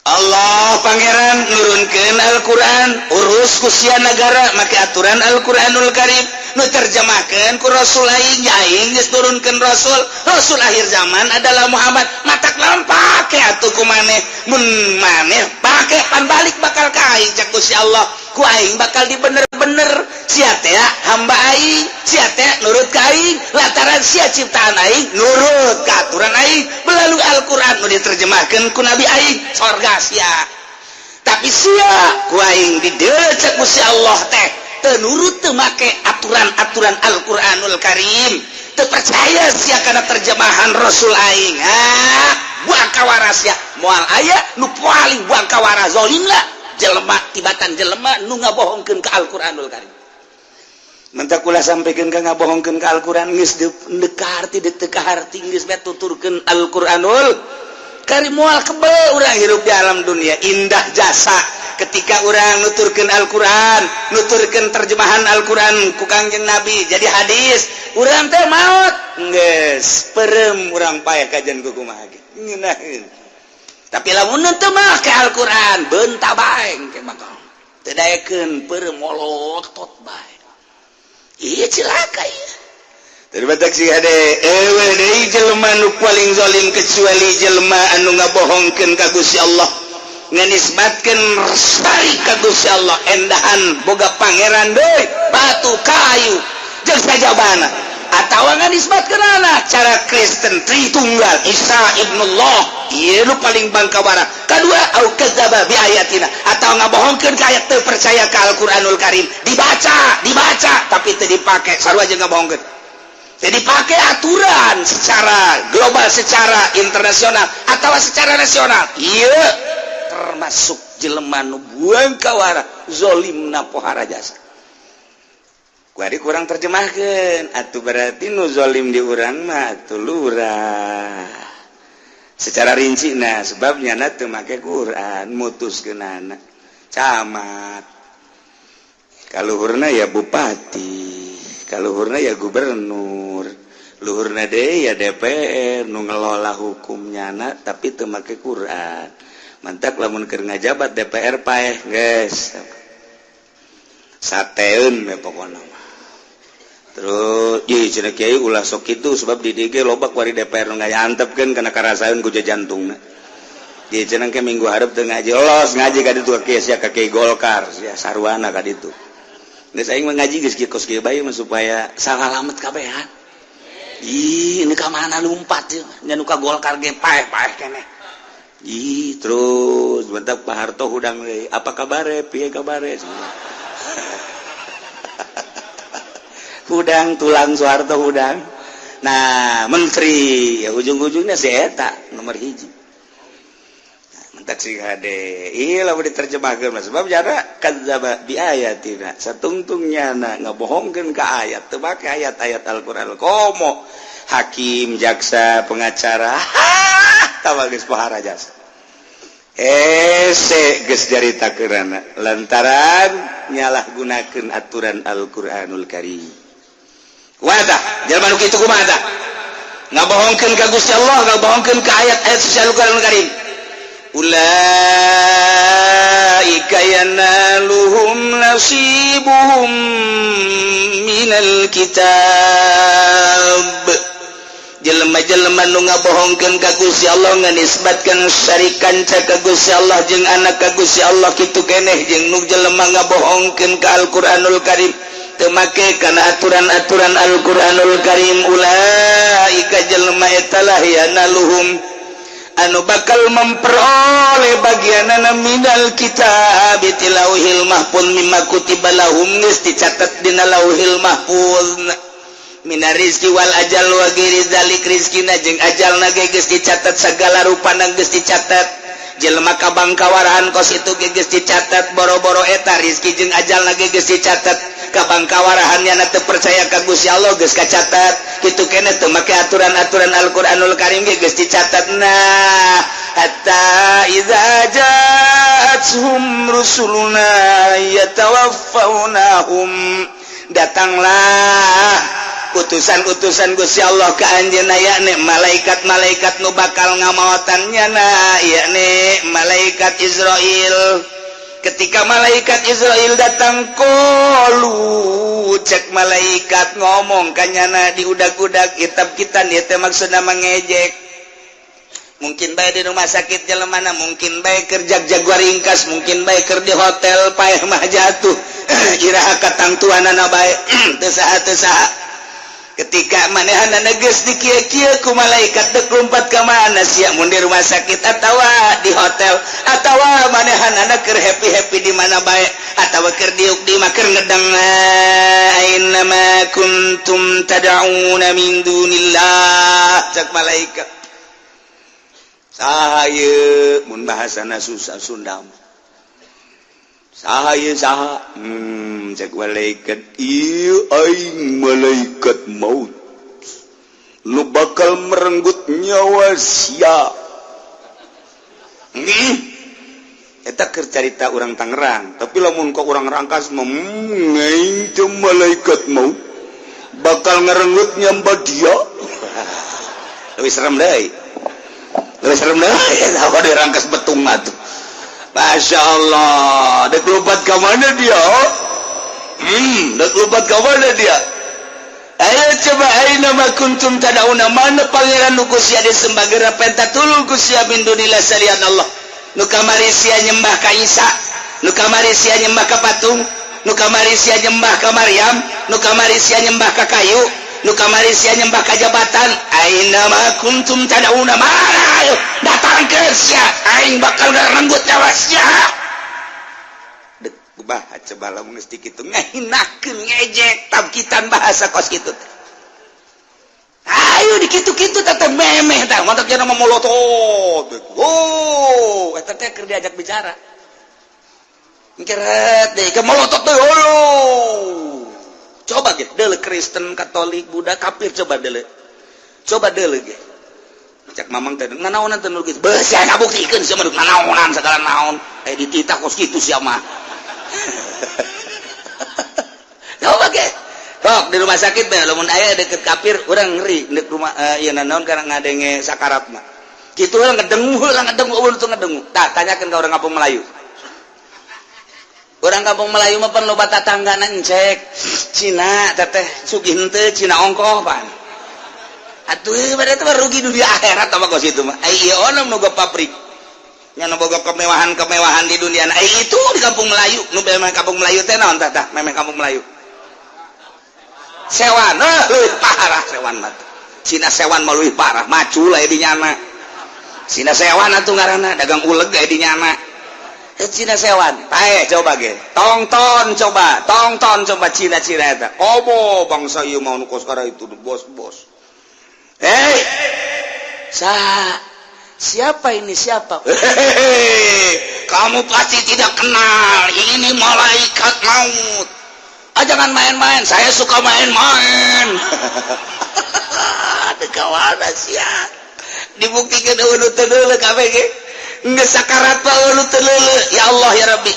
A: Allah pangeran nurunkeun Al-Quran urus ku sia negara make aturan Al-Quranul Karim nu terjemahkeun ku Rasul aing geus turunkeun Rasul akhir zaman adalah Muhammad matak lawan pake atuh ku maneh mun maneh pake pan balik bakal ka aing cak Gusti Allah ku aing bakal dibener-bener sia teh hamba aing sia teh nurut ka aing lantaran sia ciptaan aing nurut ka aturan aing melalui Al-Quran nu diterjemahkeun ku Nabi aing sorga sia tapi sia ku aing di dieu cek Gusti Allah teh teu nurut teu make aturan-aturan Al-Qur'anul Karim teu percaya sia kana terjemahan Rasul aing buang kawaras ya moal aya nu paling buang kawaras zalim lah jelema tibatan jelema nu ngabohongkeun ka Al-Qur'anul Karim. Mentak kula sampikeun ka ngabohongkeun ka Al-Qur'an geus teu kaharti teu kaharti geus bae tuturkeun Al-Qur'anul Karim moal kebal urang hirup di alam dunia indah jasa ketika urang nuturkeun Al-Qur'an nuturkeun terjemahan Al-Qur'an ku Kangjeng Nabi jadi hadis urang teh maot geus peureum urang paeh kajian ku kumaha ge ngeunaheun tapi lamun teu make Al-Qur'an beunta bae engke bakal teu daekeun peureum molotot bae ieu cilaka ieu. Terbatak si ade ewe deui jelema nu paling zalim kecuali jelema anu ngabohongkeun ka Gusti Allah nganisbatkeun sari ka Gusti Allah endahan boga pangeran deui batu kayu jeung sajabana atawa nganisbatkeun anak cara Kristen Tritunggal Isa ibnullah ieu nu paling bangkawara kadua au kadzdzaba bi ayatina atawa ngabohongkeun ka ayat teu percaya ka Al-Qur'anul Karim dibaca tapi teu dipake sarua jeung ngabohongkeun. Jadi pakai aturan secara global, secara internasional atau secara nasional. Iya, termasuk jelema nu buang kawara zalimna pohara jasa. Kuari kurang terjemahkeun, atuh berarti nu zalim di urang mah atuh lurah. Secara rinci nah sebabnya na teu make Quran mutuskeunana camat. kaluhurna ya bupati, kaluhurna ya gubernur, luhurna deh ya DPR nu ngelola hukumnya anak tapi teu make Quran. Mantap lamun keur ngajabat DPR paeh geus. Sateun we pokona mah. Terus ieu cenah kiai ulah sok kitu sebab di DG loba kuari DPR nu ngayantepkeun kana karasaeun ku jantungna. Ieu cenah ke minggu hareup teu ngaji los ngaji ka ditu kieu sia ka kiai Golkar sia sarwana ka ditu. Geus aing mah ngaji geus kieu kos kieu bae supaya salalamet kabehan. Ih, ini ka mana lumpat ya? Nya nu ka Golkar ge paeh-paeh keneh. Ih, terus bentak Pak Harto hudang deui. Apa kabare? Piye kabare? Hudang tulang Soeharto hudang. Nah, menteri ya ujung-ujungnya si eta nomor 1. Mentak si hade. Iya lah diterjemahkeun mah sebab jara kadzaba bi ayatina. Satungtungnya ngabohongkeun ka ayat, teu make ayat-ayat Al-Qur'an. Komo hakim, jaksa, pengacara. Tawa geus pahara jasa. Geus jaritakeurana lantaran nyalahgunakeun aturan Al-Qur'anul Karim. Kumaha jalma nu kitu kumaha tah? Ngabohongkeun ka Gusti Allah, ngabohongkeun ka ayat-ayat suci Al-Qur'anul Karim. Ulaika yanaluhum nasibuhum minal kitab. Jelema-jelema nu ngabohongkeun ka Gusti Allah nganisbatkeun syarikan ka Gusti Allah jeung anak ka Gusti Allah kitu keneh jeung nu jelema ngabohongkeun ka Al-Qur'anul Karim teu make kana aturan-aturan Al-Qur'anul Karim. Ulaika jelema eta lah yanaluhum anu bakal memperoleh bagianana minal kitab tilauhil mahfuz mimma kutiba lahum geus dicatet dina lauhil mahfuz mina rizki wal ajal wa ghairi dzalik rizkina jeung ajalna ge geus dicatat sagala rupana geus dicatat jelema kabangkawarahan kos itu ge geus dicatat boro-boro eta rizki jeung ajalna ge geus dicatat kabangkawarahannya teu percaya ka Gusti Allah geus kacatat kitu keneh teu make aturan-aturan Al-Qur'anul Karim ge geus dicatat. Nah hatta idza ja'atuhum rusuluna yatawaffawnahum datanglah utusan-utusan Gusti Allah ka anjeunna yakni malaikat-malaikat nu bakal ngamaotannya na yakni malaikat Israil. Ketika malaikat Israel datang qalu cek malaikat ngomong kanyana di udak-udak kitab kita ieu teh maksudna mangejek. Mungkin bae di rumah sakit jelemana, mungkin bae keur jag-jaguar ringkas, mungkin bae keur di hotel paeh mah jatuh. Iraha katangtuanana bae teu saha. Ketika manehanna geus dikieu-kieu ku malaikat teu lompat ka mana sia mun di rumah sakit atawa di hotel atawa manehanna keur happy-happy di mana bae atawa keur diuk di mah keur ngedeng aina ma kuntum tad'una min dunillah cak malaikat saha ieu mun bahasana susah Sunda saha ieu saha cek malaikat ieu aing malaikat maut nu bakal merenggut nyawa sia eta keur carita urang Tangerang tapi lamun ka urang Rangkas mah aing teh malaikat maut bakal ngarenggut nyawa dia leuwih serem deui apa di Rangkas betung atuh. Masya Allah, dek lompat ke mana dia? Dek lompat ke mana dia? Ayo coba aina ma kuntum tadauna mana pangeran nu Gusti disembah geura penta tulung Gusti min dunillah salian Allah. Nu kamari sia nyembah ka Isa, nu kamari sia nyembah ka patung, nu kamari sia nyembah ka Maryam, nu kamari sia nyembah ka kayu, nu kamari sia nyembah ka jabatan. Aina ma kuntum tadauna mana? Ayo datang ke sia aing bakal ngarenggut nyawa sia. Dek kumaha coba lamun geus kitu ngahinakeun ngejek tabkitan bahasa kos kitu teh. Ayo di kitu-kitu teh memeh tah mantap cenah memolotot. Oh, eta teh keur diajak bicara. Ngeret deui ke molotot teh coba ge deuleu Kristen, Katolik, Buddha, kafir coba deuleu. Coba deuleu ge. Cak mamang teh nganaonan teh nulis beus sia ngabuktikeun sia mah nganaonan segala naon dititah kos kitu sia mah coba ge sok di rumah sakit mah lamun aya deket kafir urang ngeri dek rumah ieu naon karena ngadenge sakarat mah kitu urang ngedengu ulun tuh ngedengu tah tanyakeun ka urang kampung Melayu urang kampung Melayu mah pan loba tatanggana encek Cina teteh sugih henteu Cina ongkoh pan atuh bade teh rugi dunia akhirat apa kos itu mah ai ieu onom nu pabrik nya nu boga kemewahan di dunia ai itu di kampung Melayu nu memang kampung Melayu teh naon tah memang kampung Melayu sewan leuwih parah sewan mah Cina sewan mah leuwih parah macul aya di nyana Cina sewan atuh ngaranna dagang uleg aya di nyana Cina sewan tae coba ge tonton coba Cina eta obo bangsa ieu mah nu koskara itu bos hei siapa ini siapa kamu pasti tidak kenal ini malaikat maut jangan main-main saya suka main-main ada kawan sia dibuktikan ulu teu kabeh ge geus sakarat pa ulu teu ya Allah ya Rabbi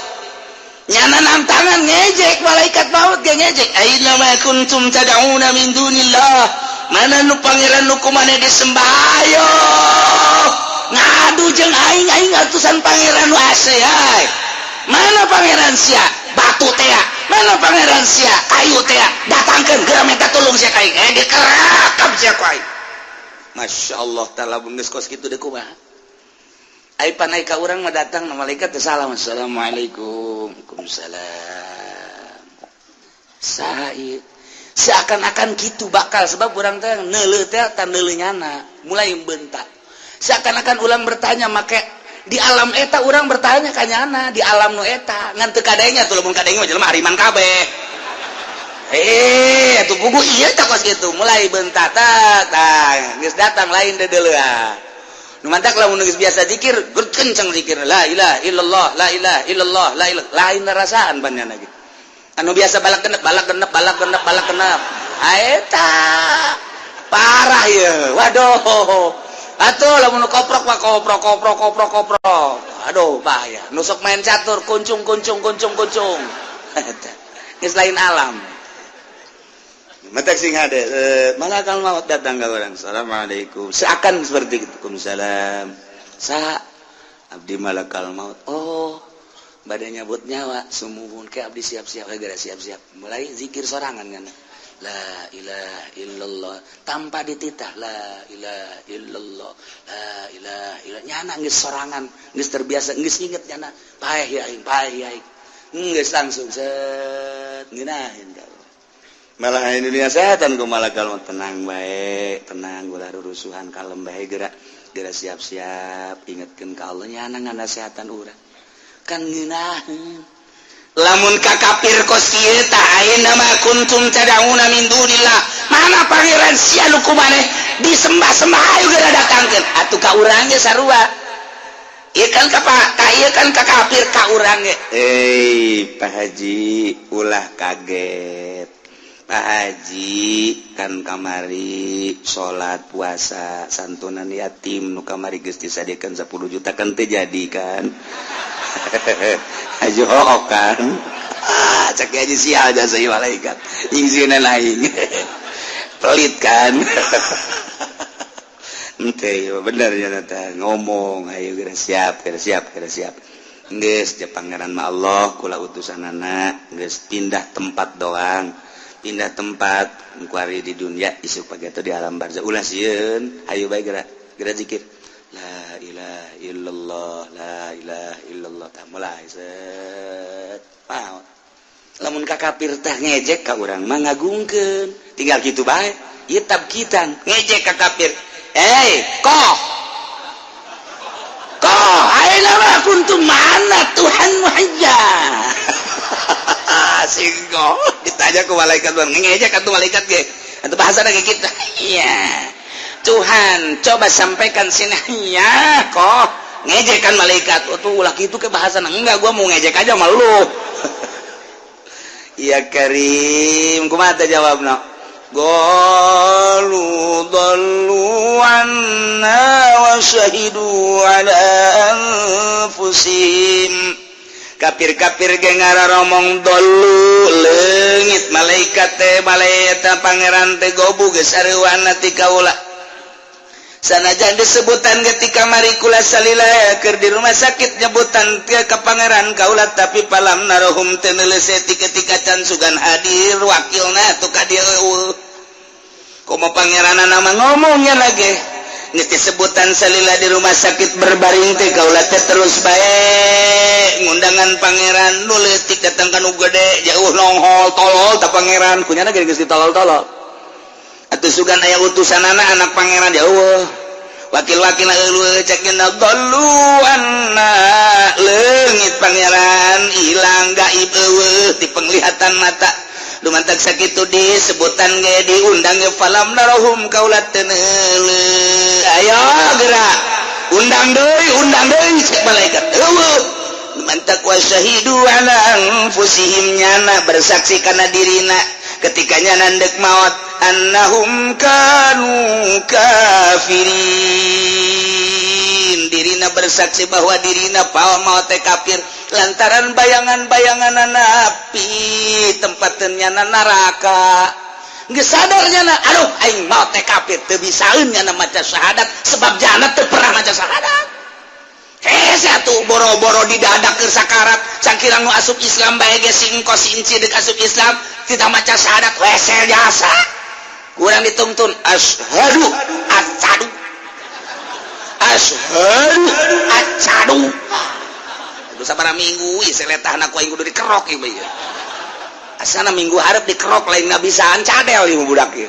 A: nyana nantangan ngejek malaikat maut ge ngejek aina ma kuntum tad'una min dunillah mana nu pangeran nu kumaneh disembah ayo ngadu jeung aing atusan pangeran wase ay mana pangeran sia batu teh mana pangeran sia kayu teh datangkeun geura minta tulung sia ka aing dikerakap sia ku aing masyaallah taala mun geus kos kitu deuk kumaha ai panai ka urang mah datang na malaikat teh salam assalamualaikum waalaikumsalam saha seakan-akan gitu bakal sebab urang teh neuleuh teh tan neuleuh nyana mulai bentak seakan-akan ulang bertanya make di alam eta urang bertanya ka nyana di alam nu eta ngan teu kadenya tuh lamun kadenya mah jelema hariman kabeh atuh pugu ieu tah kos kitu mulai bentak tah geus datang lain deuleuhan nu mantak lamun geus biasa zikir kenceng zikir la ilaha illallah la ilaha illallah la ilaha lain rasaan panjana gitu anu biasa balak genep eta parah ya waduh atuh lamun koprok mah koprok aduh bahaya nusuk main catur kuncung geus lain alam matak sing hade malakal maut datang ka urang assalamualaikum seakan seperti itu waalaikumsalam sa abdi malakal maut oh badai nyabut nyawa sumuhun ke abdi siap-siap gara siap-siap mulai zikir sorangan kan la ilaha illallah tanpa dititah la ilaha illallah la ilaha illallah nyana geus sorangan geus terbiasa geus inget nyana paeh ya aing geus langsung set ngeunaheun ka malah dunia setan ku malakal tenang bae tenang ulah rurusuhan kalem bae geura siap-siap ingetkeun ka Allah nyana nganasehatan urang kan ngeunaheun lamun ka kafir kos ieu tah ayeuna ma kuntum tad'una min dunillah mana pangeran sia nu kumaneh disembah-sembah ayo geura datangkeun atuh ka urang ge sarua ieu kan ka kafir ka urang ge Pak Haji ulah kaget Pak Haji kan kamari salat puasa santunan yatim nu kamari geus disadiekeun 10 juta kan teu jadi kan ajo kan cek aja sial jasa malaikat nyingsiuna lain pelit kan ente bener ya nata ngomong ayo geura siap geus pangeran mah Allah kula utusanana geus pindah tempat doang pindah tempat kuari di dunia isuk pagi atau di alam barzah ulah sieun ayo bae geura zikir la ilaha illallah la ilaha illallah tah mulai set paut lamun ka kafir tah ngejek ka urang mah ngagungkeun tinggal kitu bae ieu tabkitan ngejek ka kafir koh ayeuna mah kuntum mana Tuhan wahja singgo ditanya ku malaikat ngejek atuh malaikat ge atuh bahasana ge kitu iya Tuhan coba sampaikan sini ya kok ngejekan malaikat tuh ulah gitu ke bahasa enggak gua mau ngejek aja sama lu ya Karim kumaha jawabna qalu dallu anna wa syahidu ala anfusihim kafir-kafir ge ngararomong dolu leungit malaikat teh malaeta pangeran teh gobu geus areuwana ti kaula sanajan disebutan ketika mari kula salila keur di rumah sakit nyebutan ke pangeran kaula tapi palam narohum teu neuleuseut ketika can sugan hadir wakilna atuh ka dieu komo pangeranna nama ngomongnya lagi geus disebutan salila di rumah sakit berbaring teh kaula teh terus bae ngundangan pangeran nu leutik datang ka nu gede jauh nongol tolol ta pangeran kunyana geus ditolol-tolol atuh sugan aya utusanana anak pangeran jauh wakil-wakil cekeun doluanna leungit pangeran ilang gaib eueuh di penglihatan mata dumantak sakitu disebutan ge diundang ge falam narohum kaula teu neuleuh ayo gerak undang deui cek malaikat eueuh dumantak wasyahidu ala anfusihim nyana bersaksi kana dirina ketika nyana deuk maot annahum kanu kafirin dirina bersaksi bahwa dirina maot teh kafir lantaran bayangan-bayangan api tempatnya neraka geus sadar nyana aduh aing maot teh kafir teu bisaeun nyana maca syahadat sebab jana teu pernah maca syahadat hese atuh boro-boro didadak keur sakarat cangkirang nu asup Islam bae ge singko sinci deuk asup Islam tidak maca syahadat wese jasa kurang dituntun asyhadu acadu aduh sabaraha minggu ieu seletahna ku aing kudu dikerok ieu bae asana minggu hareup dikerok lain ngabisaan cadel ieu budak ieu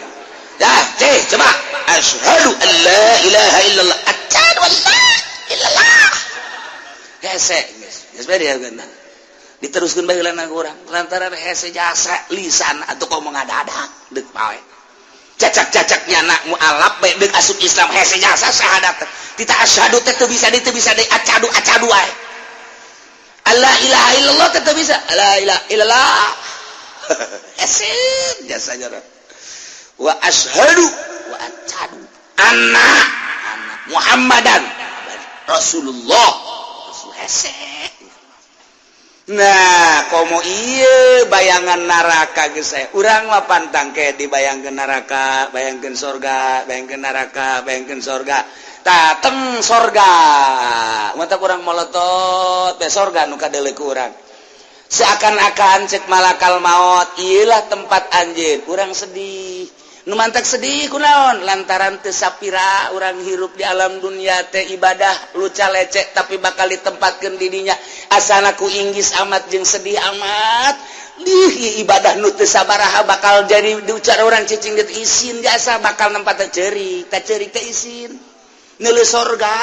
A: dah coba asyhadu an la ilaha illallah asyhadu an la illallah hese geus bae dia geunan diteruskeun baheulana urang lantaran hese jasa lisan atuh komo ngadadak deuk bae cacak-cacaknya anak mualaf bae deuk asup Islam hese jasa syahadat tita asyhadu teh teu bisa deui acadu wae Allah ilaha illallah teh teu bisa la ilaha illallah hese jasanya wa asyhadu wa acadu anna Muhammadan Rasulullah Rasul hese. Nah komo iya bayangan neraka geus urang mah pantang ke dibayangkeun neraka bayangkeun surga bayangkeun neraka bayangkeun surga tateng surga mata urang molotot be surga nu kadeuleu ku urang seakan-akan cek malakal maut ieulah tempat anjeun urang sedih nu mantak sedih kunaon lantaran teu sapira urang hirup di alam dunia teh ibadah luca lecek tapi bakal ditempatkeun di dinya asana ku inggis amat jeung sedih amat ibadah nu teu sabaraha bakal jadi diucar urang cicing geut isin jasa bakal nempat teh ceurik teh isin neuleuh surga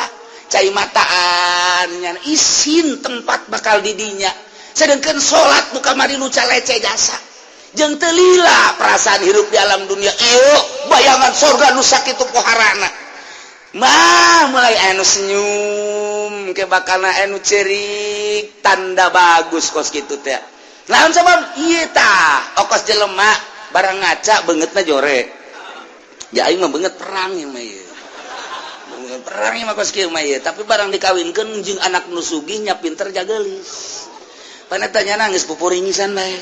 A: cai mataan nya isin tempat bakal di dinya sedengkeun salat nu kamari luca lecek jasa jeung teu lila perasaan hirup di alam dunia ieu bayangan surga nu sakitu poharana mah mulai anu senyum ke bakalna anu ceurik tanda bagus kos kitu teh naon sabab ieu tah okos jelema barang ngaca beungeutna jore ya aing mah beungeut perang ieu mah ieu beungeut perang ieu mah kos kieu mah ieu tapi barang dikawinkeun jeung anak nu sugih nya pinter jageulis paneta nya nangis pupuringisan bae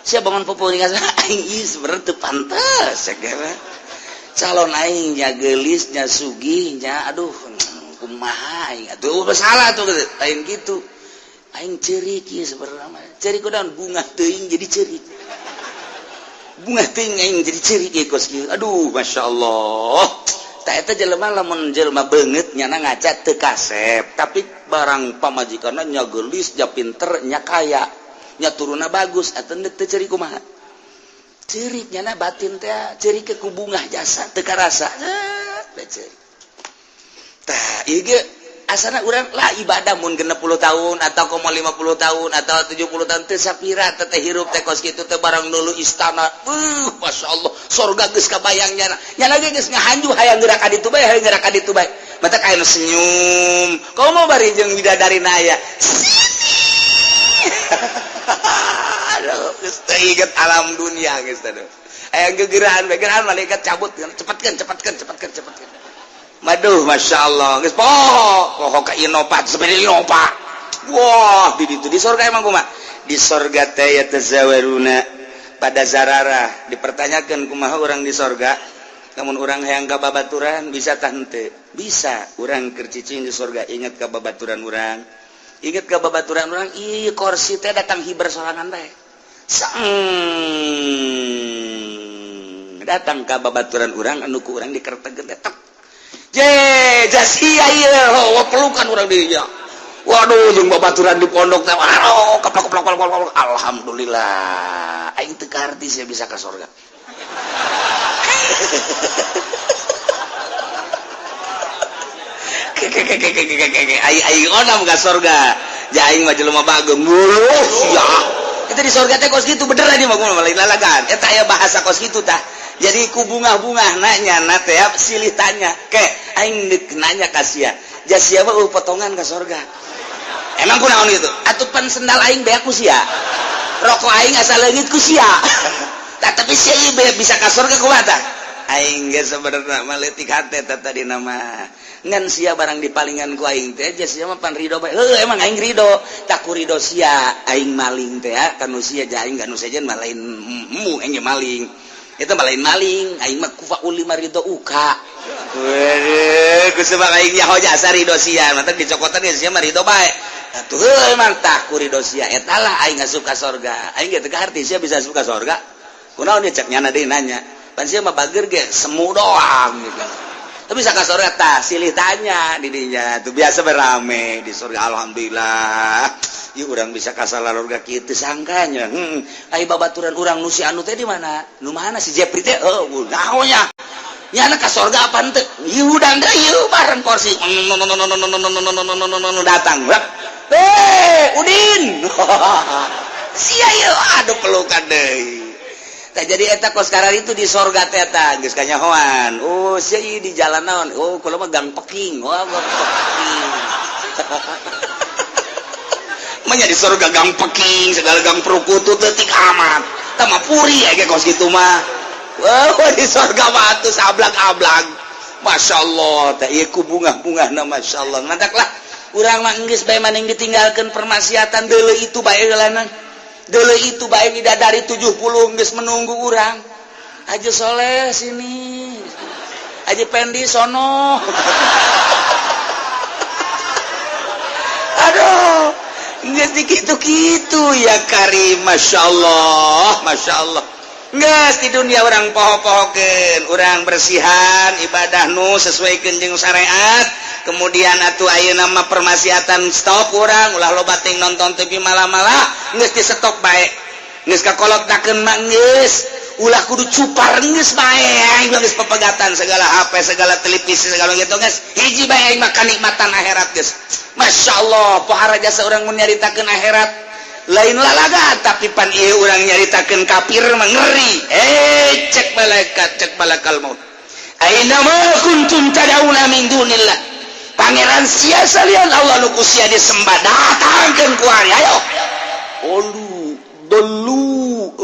A: sia bangun pupuringan aing is berarti pantas segala calon aing nya geulis nya sugih nya aduh kumaha aing atuh salah tuh aing gitu aing ceurik ieu sabarana ceurik kunaon bunga teuing jadi ceurik bunga teuing aing jadi ceurik ieu kos kieu aduh masyaallah tah eta jelema lamun jelema beungeut nya ngaca teu kasep tapi barang pamajikanna nya geulis nya pinter nya kaya nya turuna bagus atuh teu ceurik kumaha ceurik nya batin teh ceurik ke ku bungah jasa teu karasa ceurik tah ieu ge asana urang lah ibadah mun 60 tahun atau 50 tahun atau 70 tahun teu sapira teh hirup teh kos kitu teh barang nulu istana masyaallah surga geus kabayang nya lagi geus ngahanju hayang gerak ka ditu bae hayang gerak ka ditu bae mata aya senyum komo bari jeung bidadari aya aduh geus teu inget alam dunia geus teh aya gegerahan malaikat cabut cepatkeun maduh masyaallah geus poho ka inopat seperti inopat wah di surga emang kumaha di surga teh yatazawaruna pada zararah dipertanyakan kumaha orang di surga namun orang hayang ka babaturan bisa tah henteu bisa urang keur cicing di surga ingat ka babaturan urang ieu kursi teh datang hiber sorangan teh datang ka babaturan urang anu ku urang dikertegeun teh jasia ieu pelukan urang dinya waduh jeung babaturan di pondok teh waduh keplok alhamdulillah aing teu karti sia bisa ka surga aing onam ka surga ja aing mah jelema bageng ya eta di surga teh kos kitu bener tadi mah lain lalagan eta aya bahasa kos kitu tah jadi ku bunga-bunga nanya na teh silih tanya ke aing nanya ka sia jasia mah potongan ka surga emang kunaon gitu atupan sendal aing beak ku sia rokok aing asal leungit ku sia tapi sia ieu bisa ka surga kumaha tah aing ge sabenerna mah leutik hate tadi nama ngan sia barang dipalingan ku aing teh sia mah pan ridho bae heuh emang aing ridho tak ku ridho sia aing maling teh kanu sia ja aing ganu sejen mah lain mu aing maling eta mah lain maling aing mah kufaul lima ridho uka weuh ku sebab aing nyaho jasa ridho sia mah teh dicokotan ge sia mah ridho bae atuh heuh emang tah ku ridho sia eta lah aing asup ka surga aing ge teu ngarti sia bisa asup ka surga kunaon dia cek nyana deui nanya pan sia mah bager ge semu doang gitu tapi bisa ka surga tah silih tanya di dinya tuh biasa berame di surga alhamdulillah ieu urang bisa ka surga kitu sangkanya ai babaturan urang nu si anu teh di mana nu mana si Jepri teh naonnya nyana ka surga apa henteu ieu udang deui ieu bareng kursi datang Udin sia ieu aduh pelukan deui jadi eta kos karar itu di surga teh eta geus kanyahoan sia ieu di jalan naon kula mah gang peking gang peking mah di surga gang peking segala gang perukutu teutik amat tah mah puri aya kos kitu mah di surga mah atuh saablag-ablag masyaallah teh ieu ku bunga-bungana masyaallah ngadaklah urang mah geus bae maning ditinggalkeun permaksiatan deuleu itu bae heulanan dulu itu baik bidadari 70 geus menunggu urang Haji Soleh sini Haji Pendi sono aduh geus dikitu-kitu ya Karim masyaallah geus di dunia urang poho-pohokeun urang bersihan ibadah nu sesuaikeun jeung syariat kemudian atuh ayeuna mah permaksiatan stop urang ulah loba ting nonton TV malam-malam geus di stop bae geus kakolotnakeun mah geus ulah kudu cupar geus bae aing geus pepegatan segala HP segala televisi segala gitu geus hiji bae aing mah kanikmatan akhirat geus masyaallah pohara jasa urang mun nyaritakeun akhirat lain lalaga tapi pan ieu urang nyaritakeun kafir mah ngeri cek malakal maut aina ma kuntum tad'una min dunillah pangeran sia salian Allah nu sia disembah datangkeun ku ari ayo dulu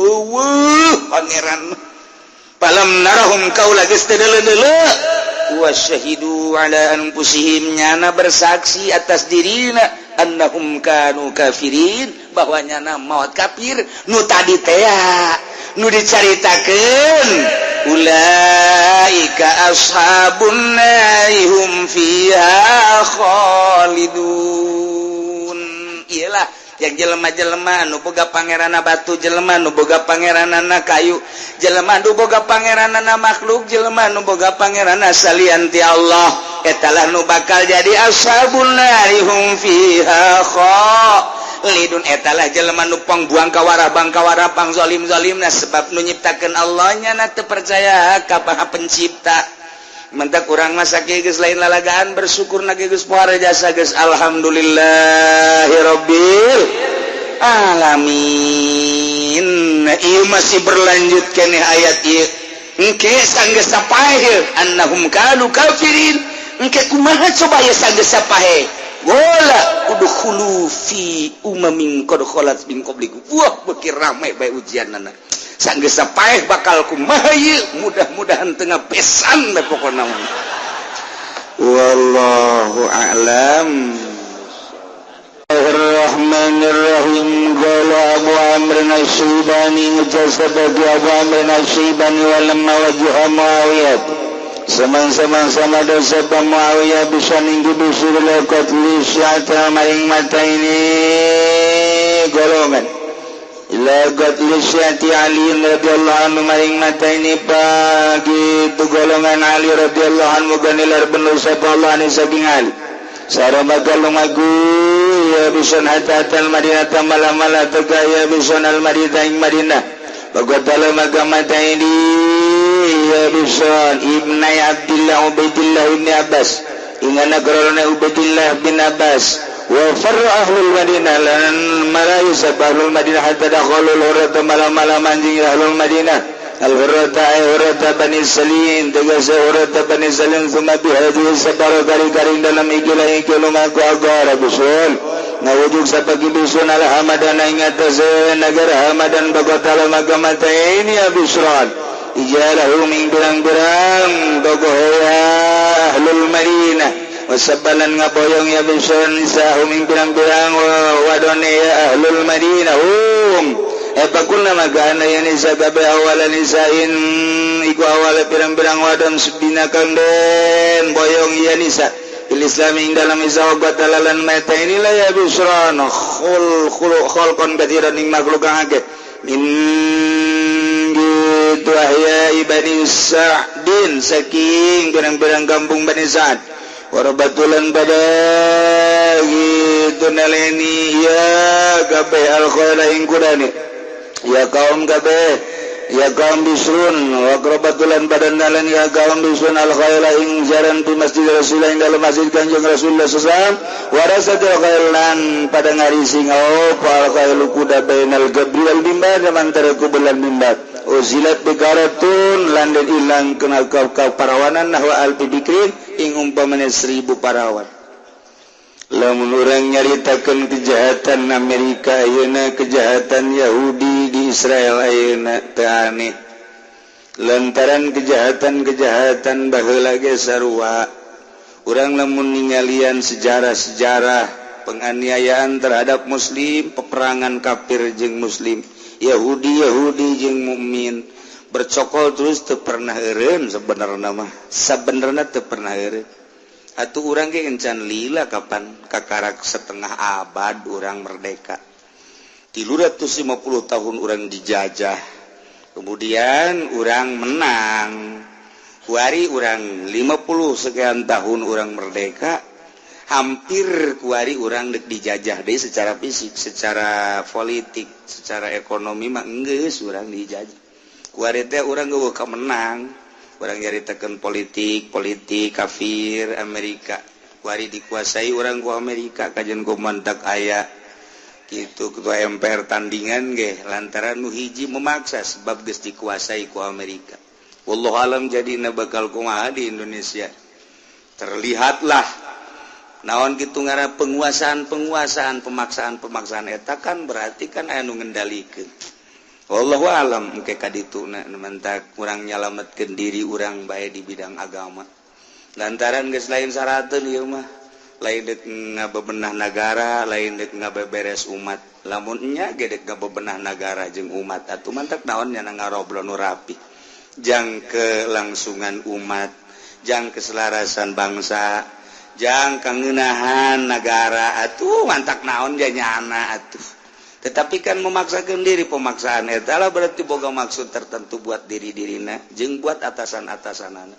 A: pangeran palam narahum kaula geus teu deuleu wa syahidu ala anfusihim nyana bersaksi atas dirina annahum kanu kafirin bahwa nyana maut kafir nu tadi teh nu dicaritakeun ulaika ashabun nari hum fiha khalidun iyalah yang jelema-jelema nu boga pangeranna batu jelema nu boga pangeranna kayu jelema nu boga pangeranna makhluk jelema nu boga pangeranna salian ti Allah etalah nu bakal jadi ashabun nari hum fiha khalidun etalah jelema nu pangbuang kawarah bangkawara pang zalim-zalimna sebab nu nyiptakeun Allah nya na teu percaya ka Maha Pencipta mentak urang mah sakieu geus lain lalagaan bersyukur na geus pohara jasa geus alhamdulillahirabbil alamin ieu masih berlanjut keneh ayat ieu engke sanggeus sapahe annahum kanu kafirin engke kumaha coba ye sanggeus sapahe wala udkhulu fi umamin qad khalat min qablikum wah beuki rame bae ujianna sanggeus sapaeh bakal kumaha ieu mudah-mudahan teu ngapesan bae pokona wallahu a'lam
B: Bismillahirrahmanirrahim. Qala Abu Amr Nasyibani mujasabati Abu Amr Nasyibani walamma wajha Muawiyah. Sama-sama dosa Muawiyah bisa ninggi bisur lekot lisyata maring mata ini golongan. Ilagot lisyati Ali radhiyallahu anhu maring mata ini pagi tu golongan Ali radhiyallahu anhu ganilar penuh sapa Allah ni saking Ali. Sarabakal lumagu ya bisan hatatal Madinah tamala-mala tegaya bisan al-Madinah ing Madinah. Bagatala magamata ini ya bisan Ibnu Abdullah Ubaidillah bin Abbas. Ingana garana Ubaidillah bin Abbas. Wa farra ahlul Madinah lan marayu sabahlul Madinah hatta dakhalul hurrata malam-malam anjing ahlul Madinah. Al-hurrata ay hurrata Bani Salim tegasa hurrata Bani Salim summa bihadhi sabara kari-kari dalam ikilah-ikilah maku agar bisun ngawujud sa pagibisun al-hamadan ay ngatasan negara hamadan bagatala magamata ini abisran ijalahu ming birang-birang bagohaya ahlul Madinah wasabalan ngaboyong ya bisun isahum ming birang-birang wadone ya ahlul Madinah pakunna magana yan isa gabi awalan isain iku awal pirang-pirang wadon subinakan den boyong yan isa il-islami dalam isa wabat alalan meta inilah ya bisran khulqon kathiran ing makhluk ang agit min gitu ahya ibani Sa'din saking pirang-pirang kampung Bani Sa'd warabatulan pada gitu naleni ya gabi al-khaira ing kudani ya kaum kabeh ya kaum bisrun wa qrabatulan badannalan ya kaum bisrun al khaila ing jaran di masjid Rasulullah ing dalam masjid Kanjeng Rasulullah sallallahu warasatul khailan pada ngarising al khailu kuda bainal gabri wal mimbar antara kubulan mimbar uzilat bikaratun landed ilang kenal kau parawanan nahwa al bidikrin ing umpamane 1000 parawan. Lamun urang nyaritakeun kejahatan Amerika ayeuna kejahatan Yahudi di Israel ayeuna teu aneh. Lantaran kejahatan-kejahatan baheula ge sarua. Urang lamun ningalian sejarah-sejarah penganiayaan terhadap muslim, peperangan kafir jeung muslim, Yahudi jeung mukmin bercokol terus teu pernah eureun sabenerna mah. Sabenerna teu pernah eureun. Atuh urang ge encan lila kapan kakarak setengah abad urang merdeka 350 tahun urang dijajah kemudian urang menang kuari urang 50 sekian tahun urang merdeka hampir kuari urang dek dijajah deui secara fisik secara politik secara ekonomi mah geus urang dijajah kuari teh urang geus menang orang nyaritakeun politik kafir Amerika kuari dikuasai orang ku Amerika kajen ku mantak aya kitu ketua MPR tandingan ge lantaran nu hiji memaksa sebab geus dikuasai ku Amerika wallahu alam jadina bakal kumaha di Indonesia terlihatlah naon kitu ngaranna penguasaan pemaksaan eta kan berarti kan aya nu ngendalikeun wallahu alam engke kadituna mantak urang nyalametkeun diri urang bae di bidang agama lantaran geus lain sarateun ieu mah lain deuk ngabebenah negara lain deuk ngabeberes umat lamun nya ge deuk ngabebenah negara jeung umat atuh mantak naon nya ngarobrol nu rapi jang kelangsungan umat jang keselarasan bangsa jang kangeunahan negara atuh mantak naon nya nyana atuh. Tetapi kan memaksakan diri pemaksaan eta lah berarti boga maksud tertentu buat diri-dirina jeung buat atasan-atasanana.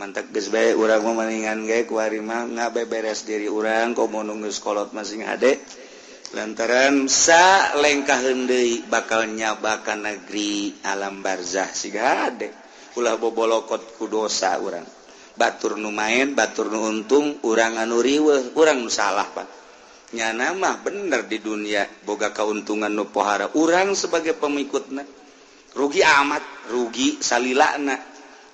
B: Mantak geus bae urang mah maningan ge kuari mah ngabeberes diri urang komo nu geus kolot masing ade. Lantaran sa lengkaheun deui bakal nyaba ka negeri alam barzah siga ade. Ulah bobolokot ku dosa urang. Batur nu main, batur nu untung, urang anu riweuh, urang nu salah Pak. Nyana mah bener di dunia boga kauntungan nu pohara urang sebagai pengikutna rugi amat rugi salilana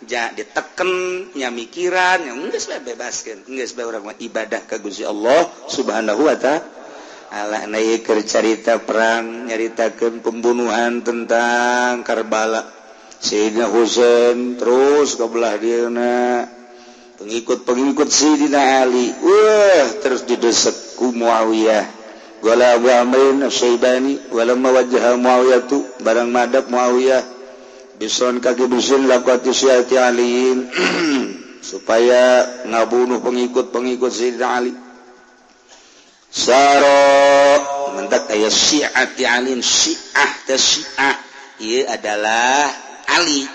B: ja diteken nya mikiran nya geus bae bebaskeun geus bae urang mah ibadah ka Gusti Allah Subhanahu wa taala naik keur carita perang nyaritakeun pembunuhan tentang Karbala Sayyidina Husain terus ka belah dieuna pengikut Sayyidina Ali terus didesek ku Muawiyah Qala Abu Amrin Asy-Syaibani walamma wajjaha Muawiyah barang madab Muawiyah bison kaki bisin laqati syiati aliin supaya ngabunuh pengikut-pengikut Sayyidina Ali. Saro mentak aya syiati aliin syiah ta syiah ieu adalah Ali.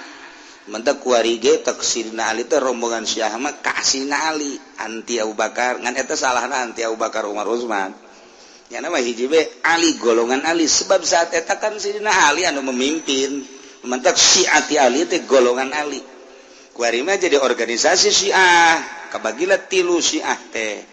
B: Mentak kuari ge taksirna Ali teh rombongan Syiah mah kasihna Ali anti Abu Bakar ngan eta salahna anti Abu Bakar Umar Utsman. Nya nama hiji be Ali golongan Ali sebab saat eta kan Sayyidina Ali anu memimpin. Mentak Syiati Ali teh golongan Ali. Kuari mah jadi organisasi Syiah kabagilah tilu Syiah teh.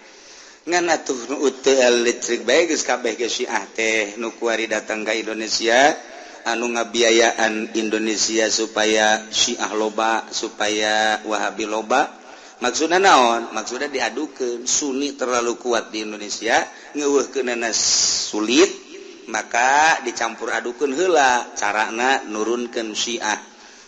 B: Ngan atuh nu teu elektrik bae geus kabeh ge Syiah teh nu kuari datang ka Indonesia anu ngabiayaan Indonesia supaya Syiah loba supaya Wahabi loba maksudna naon maksudna diadukeun Sunni terlalu kuat di Indonesia ngeuweuhkeunana sulit maka dicampur adukeun heula carana nurunkeun Syiah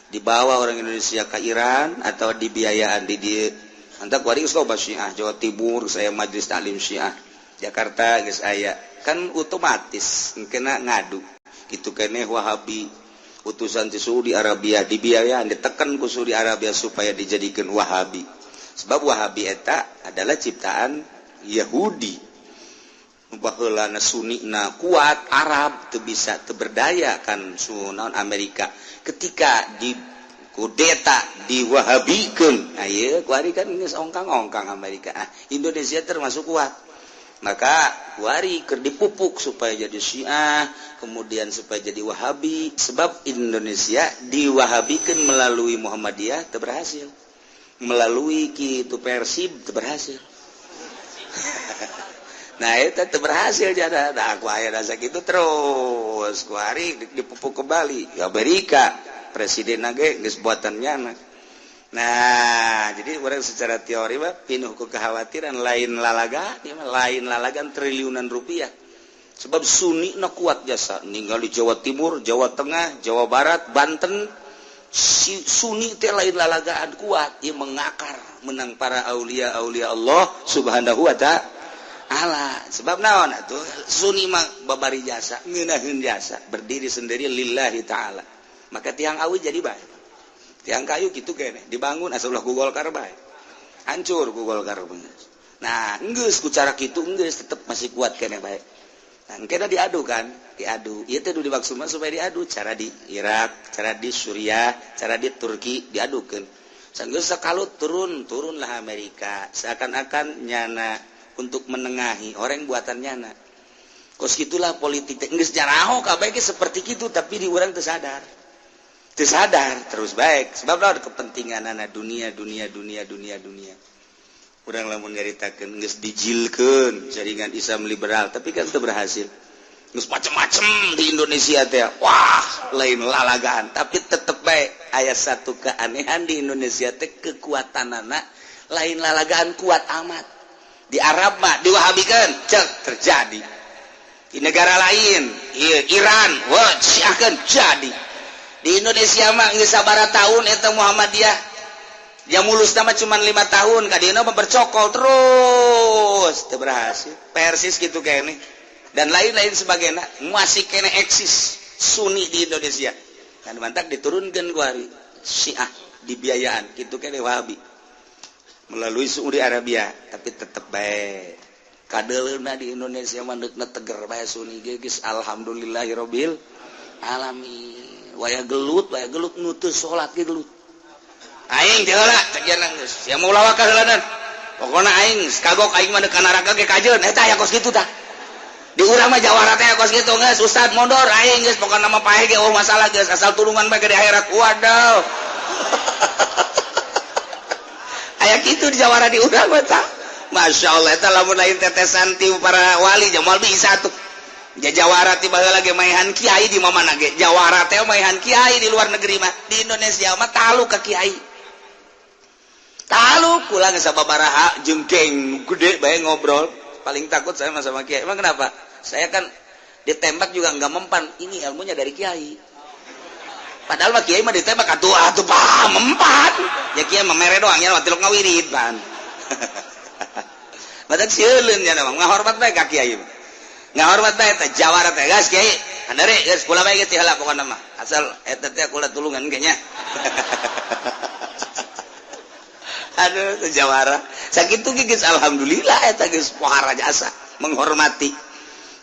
B: dibawa orang Indonesia ke Iran atau dibiayaan di dieu anta kuari geus loba Syiah Jawa Timur saya majelis taklim Syiah Jakarta geus aya kan otomatis kena ngadu gitu kene Wahabi utusan di Saudi Arabia dibiayaan ditekan ku Saudi Arabia supaya dijadikan Wahabi sebab Wahabi eta adalah ciptaan Yahudi baheulana Sunnina kuat Arab teu bisa teu berdaya kan sunaon Amerika ketika di kudeta di Wahabikeun ayeuna kuari kan geus ongkang-ongkang Amerika Indonesia termasuk kuat maka wari keur dipupuk supaya jadi Syiah kemudian supaya jadi Wahabi sebab Indonesia diwahabikeun melalui Muhammadiyah teu berhasil melalui kitu Persib teu berhasil nah eta teu berhasil jada da aku aya rasa kitu terus kuari dipupuk kembali Amerika presidenna ge geus buatan nyana. Nah, jadi orang secara teori mah pinuh ku kekhawatiran lain lalagan triliunan rupiah. Sebab Sunni na kuat jasa ninggal di Jawa Timur, Jawa Tengah, Jawa Barat, Banten. Si Sunni teh lain lalagaan kuat, ieu mengakar menang para aulia-aulia Allah Subhanahu wa ta'ala. Sebab naon atuh Sunni mah babari jasa, ngeunaheun jasa, berdiri sendiri lillahi ta'ala. Maka tiang awi jadi baik. Tiang kayu gitu kene dibangun asal ku Golkar bae hancur ku Golkar bener. Nah geus ku cara kitu geus tetep masih kuat kene bae nah kena diadu kan diadu ieu teh dimaksud supaya diadu cara di Irak cara di Suriah cara di Turki diadukeun sanggeus sakalut turunlah Amerika seakan-akan nyana untuk menengahi orang buatan nyana kos gitulah politik geus jaraho kabeh ge seperti kitu tapi di urang teu sadar terus baik sebab ada kepentingan anak dunia urang lamun nyaritakeun geus dijilkeun jaringan Islam liberal tapi kan teu berhasil geus macem-macem di Indonesia teh wah lain lalagaan tapi tetep bae aya satu keanehan di Indonesia teh kekuatanana lain lalagaan kuat amat di Arab mah diwahabikeun cek terjadi di negara lain Iran wah siakeun jadi di Indonesia mah geus sabaraha tahun eta Muhammadiyah yang mulus nama cuma 5 tahun kadina mah bercokol terus teu berhasil persis gitu kene dan lain-lain sebagainya masih kene eksis Sunni di Indonesia kan mantak diturunkeun ku ari Syiah dibiayaan kitu kene Wahabi melalui Saudi Arabia tapi tetep bae kadeleuna di Indonesia mah neukna teger bae Sunni geus alhamdulillahirabbil alamin waya gelut nutus salat ge gelut aing teh heula cek cenah geus sia mau lawak ka heulanan pokona aing kagok aing mah ka neraka ge kajeun eta aya kos kitu tah di urang mah jawara teh kos kitu geus ustad mondor aing geus pokona mah paeh ge masalah geus asal tulungan bae ke di akhirat wadaw aya kitu di jawara di urang mah tah masyaallah eta lamun lain tetesan ti para wali jamal bisa tuh jawara tiba lagi maihan kiai di mana ge jawara teh maihan kiai di luar negeri mah di Indonesia mah talu ka kiai talu kula geus sababaraha jengkeng gede bae ngobrol paling takut saya sama kiai emang kenapa saya kan ditembak juga enggak mempan ini ilmunya dari kiai padahal mah kiai mah ditembak atuh paham mempan ya kiai mah mere doang nya tiluk ngawirid pan badak sieulun nya mah ngahormat bae ka kiai
A: ngahormat bae teh jawara teh geus kiai handare geus kula bae geus tihala pokona mah asal eta teh kula tulungan kayaknya aduh teh jawara sakitu geus alhamdulillah eta geus pohara jasa menghormati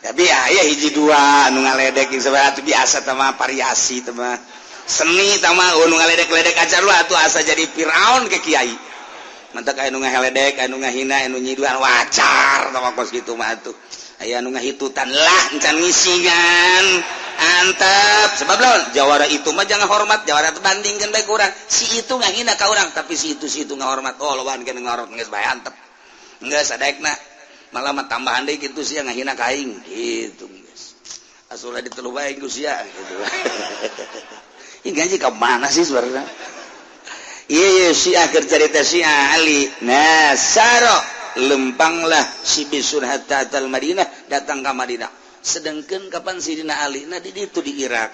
A: tapi aya hiji dua anu ngaledek sabaraha biasa teh mah variasi teh mah seni teh mah anu ngaledek-ledek acar lu atuh asa jadi Firaun ke kiai mantak anu ngaheledek anu ngahina anu nyiduan wacar teh kos kitu mah atuh aya anu ngahitutan lah encan ngisingan antep sebab lawan jawara itu mah jangan hormat jawara teh bandingkeun bae ku urang si itu ngahina ka urang tapi si itu ngahormat oh loban kana ngahormat geus bae antep geus sadaekna malah mah tambahan deui kitu sia ngahina ka aing kitu geus asula ditelu bae ku sia gitu ih ganji ka mana sih sebenarnya iya si akhir cerita si Ali nah saro lempanglah si bisun hatta al Madinah datang ke Madinah sedangkan kapan si Dina Ali nah di itu di Irak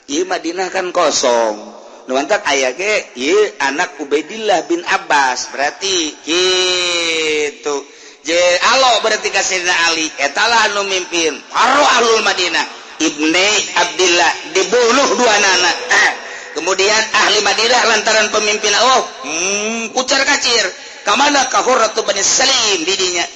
A: iya Madinah kan kosong nuantak ayah ke iya anak Ubaidillah bin Abbas berarti gitu je alo berarti ka Sidina Ali etalah anu mimpin para ahlul Madinah Ibni Abdillah dibunuh dua anak kemudian ahli Madinah lantaran pemimpin Allah kucar kacir kamana ka Hurratu Bani Salim didinya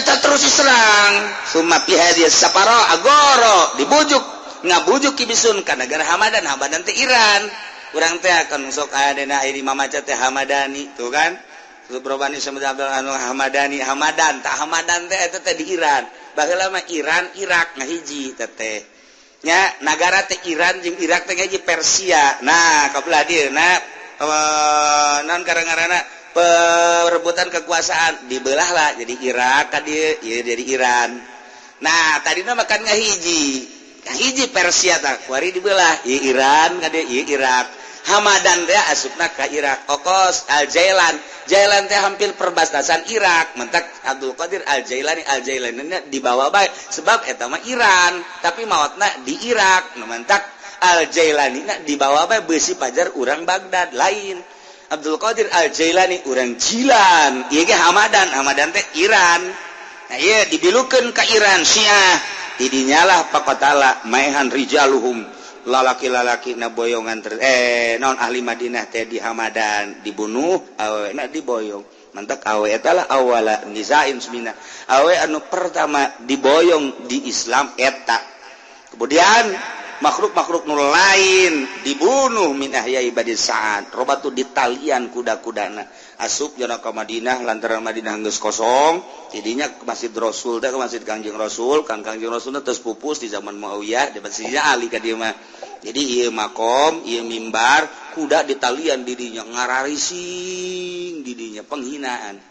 A: tak terus diserang summa pihadi sapara agoro dibujuk ngabujuk kibisun ka negara Hamadan teh Iran urang teh akan sok adena iri mamaca teh Hamadani tuh kan Subrobani sama anu Hamadan teh eta teh di Iran baheula mah Iran Irak ngahiji teh nya negara teh Iran jeung Irak teh ngahiji Persia nah kabelah dieu naon ngaranna perebutan kekuasaan dibelah lah jadi Irak tadi ya jadi Iran nah tadinya makan ngahiji Persia tak kuari dibelah ya Iran kade ya Irak Hamadan teh asupna ka Irak okos Al-Jailan teh hampir perbatasan Irak mentak Abdul Qadir Al-Jailani dibawa bae sebab eta mah Iran tapi maotna di Irak mentak Al-Jailani dibawa bae beusi pajar urang Baghdad lain Abdul Qadir Al-Jailani urang Jilan ieu ge Hamadan teh Iran nah ieu dibilukeun ka Iran Syiah didinya lah pakotala maehan rijaluhum lalaki-lalaki na boyongan naon ahli Madinah teh di Hamadan dibunuh awena diboyong mantak awe eta lah awala nizain semina awe anu pertama diboyong di Islam eta kemudian makhluk-makhluk nu lain dibunuh min ahyai badi Sa'ad robatu ditalian kuda-kudana asup jana ka Madinah lantaran Madinah geus kosong jadinya ke Masjid Rasul teh ke Masjid Kangjeng Rasul Kangjeng Rasul teh pupus di zaman Muawiyah di Masjidnya Ali ka dieu mah jadi ieu makom ieu mimbar kuda ditalian didinya ngararising didinya penghinaan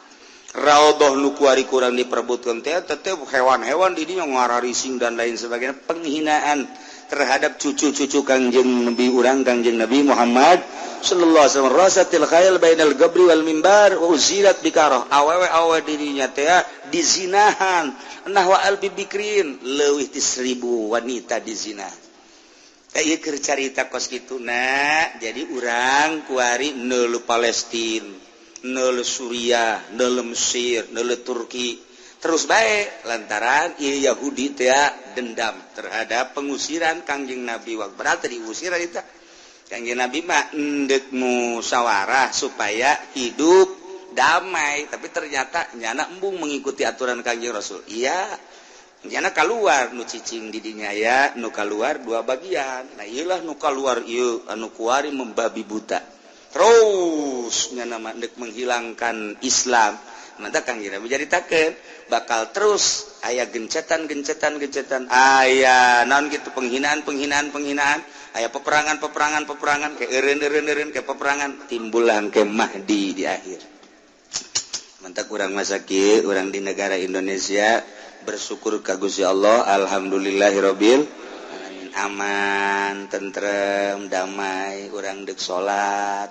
A: raudhah nu kuari kurang diperebutkeun teh hewan-hewan didinya ngararising dan lain sebagainya penghinaan terhadap cucu-cucu Kangjeng Nabi urang Kangjeng Nabi Muhammad sallallahu alaihi wasallam rasatil khayal bainal gabri wal mimbar wa uzilat bikarah awewe dirinya teh dizinahan nahwa al bibikrin leuwih ti 1000 wanita dizina ieu keur carita kos kituna jadi urang kuari neuleuh Palestina neuleuh Suriah neuleuh Mesir neuleuh Turki terus baik lantaran ieu Yahudi teh dendam terhadap pengusiran Kangjeng Nabi wak berarti diusir eta Kangjeng Nabi mah endek musyawarah supaya hidup damai tapi ternyata nyana embung mengikuti aturan Kangjeng Rasul iya nyana keluar nu cicing didinya ya nu keluar dua bagian nah iyalah nu keluar ieu anu kuari membabi buta terus nyana mah endek menghilangkan Islam mantap Kangjeng Nabi jaritakeun bakal terus aya gencetan aya naon gitu penghinaan aya peperangan ke eureun ke peperangan timbulan ke Mahdi di akhir mantap urang masa kieu urang di negara Indonesia bersyukur ka Gusti Allah alhamdulillahirabbil alamin aman tentrem damai urang deuk salat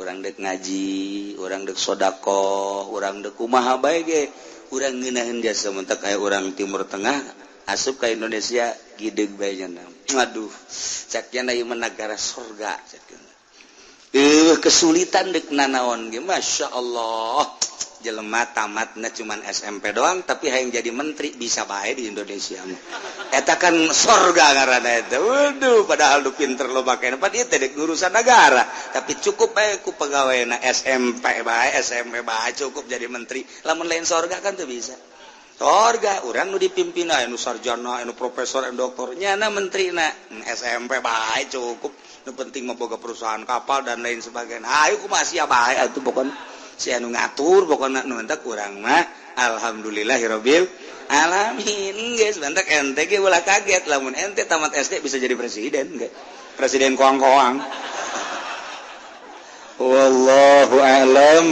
A: urang dek ngaji urang dek sodako urang dek kumaha bae ge urang ngeunaheun jasa mentak aya urang Timur Tengah asup ka Indonesia gideg bae cenah aduh caknya ieu negara surga cakna kesulitan dek nanaon ge masyaallah jelema tamatna cuman SMP doang tapi hayang jadi menteri bisa bae di Indonesia mah. Eta kan sorga ngaranna eta. Waduh, padahal lu pinter lo bakena pad ieu teh urusan negara, tapi cukup bae ku pegawaiana SMP bae, SMP bae cukup jadi menteri. Lamun lain sorga kan teu bisa. Sorga urang nu dipimpin anu sarjana, anu profesor, anu doktor, nyana menterina SMP bae cukup. Nu penting mah boga perusahaan kapal dan lain sebagainya. Ayo kumaha sia bae atuh pokona si anu ngatur pokoknya nu entek kurang mah alhamdulillahirabbil alamin geus bentak ente ge ulah kaget lamun ente tamat SD bisa jadi presiden ge presiden koang-koang.
B: Wallahu a'lam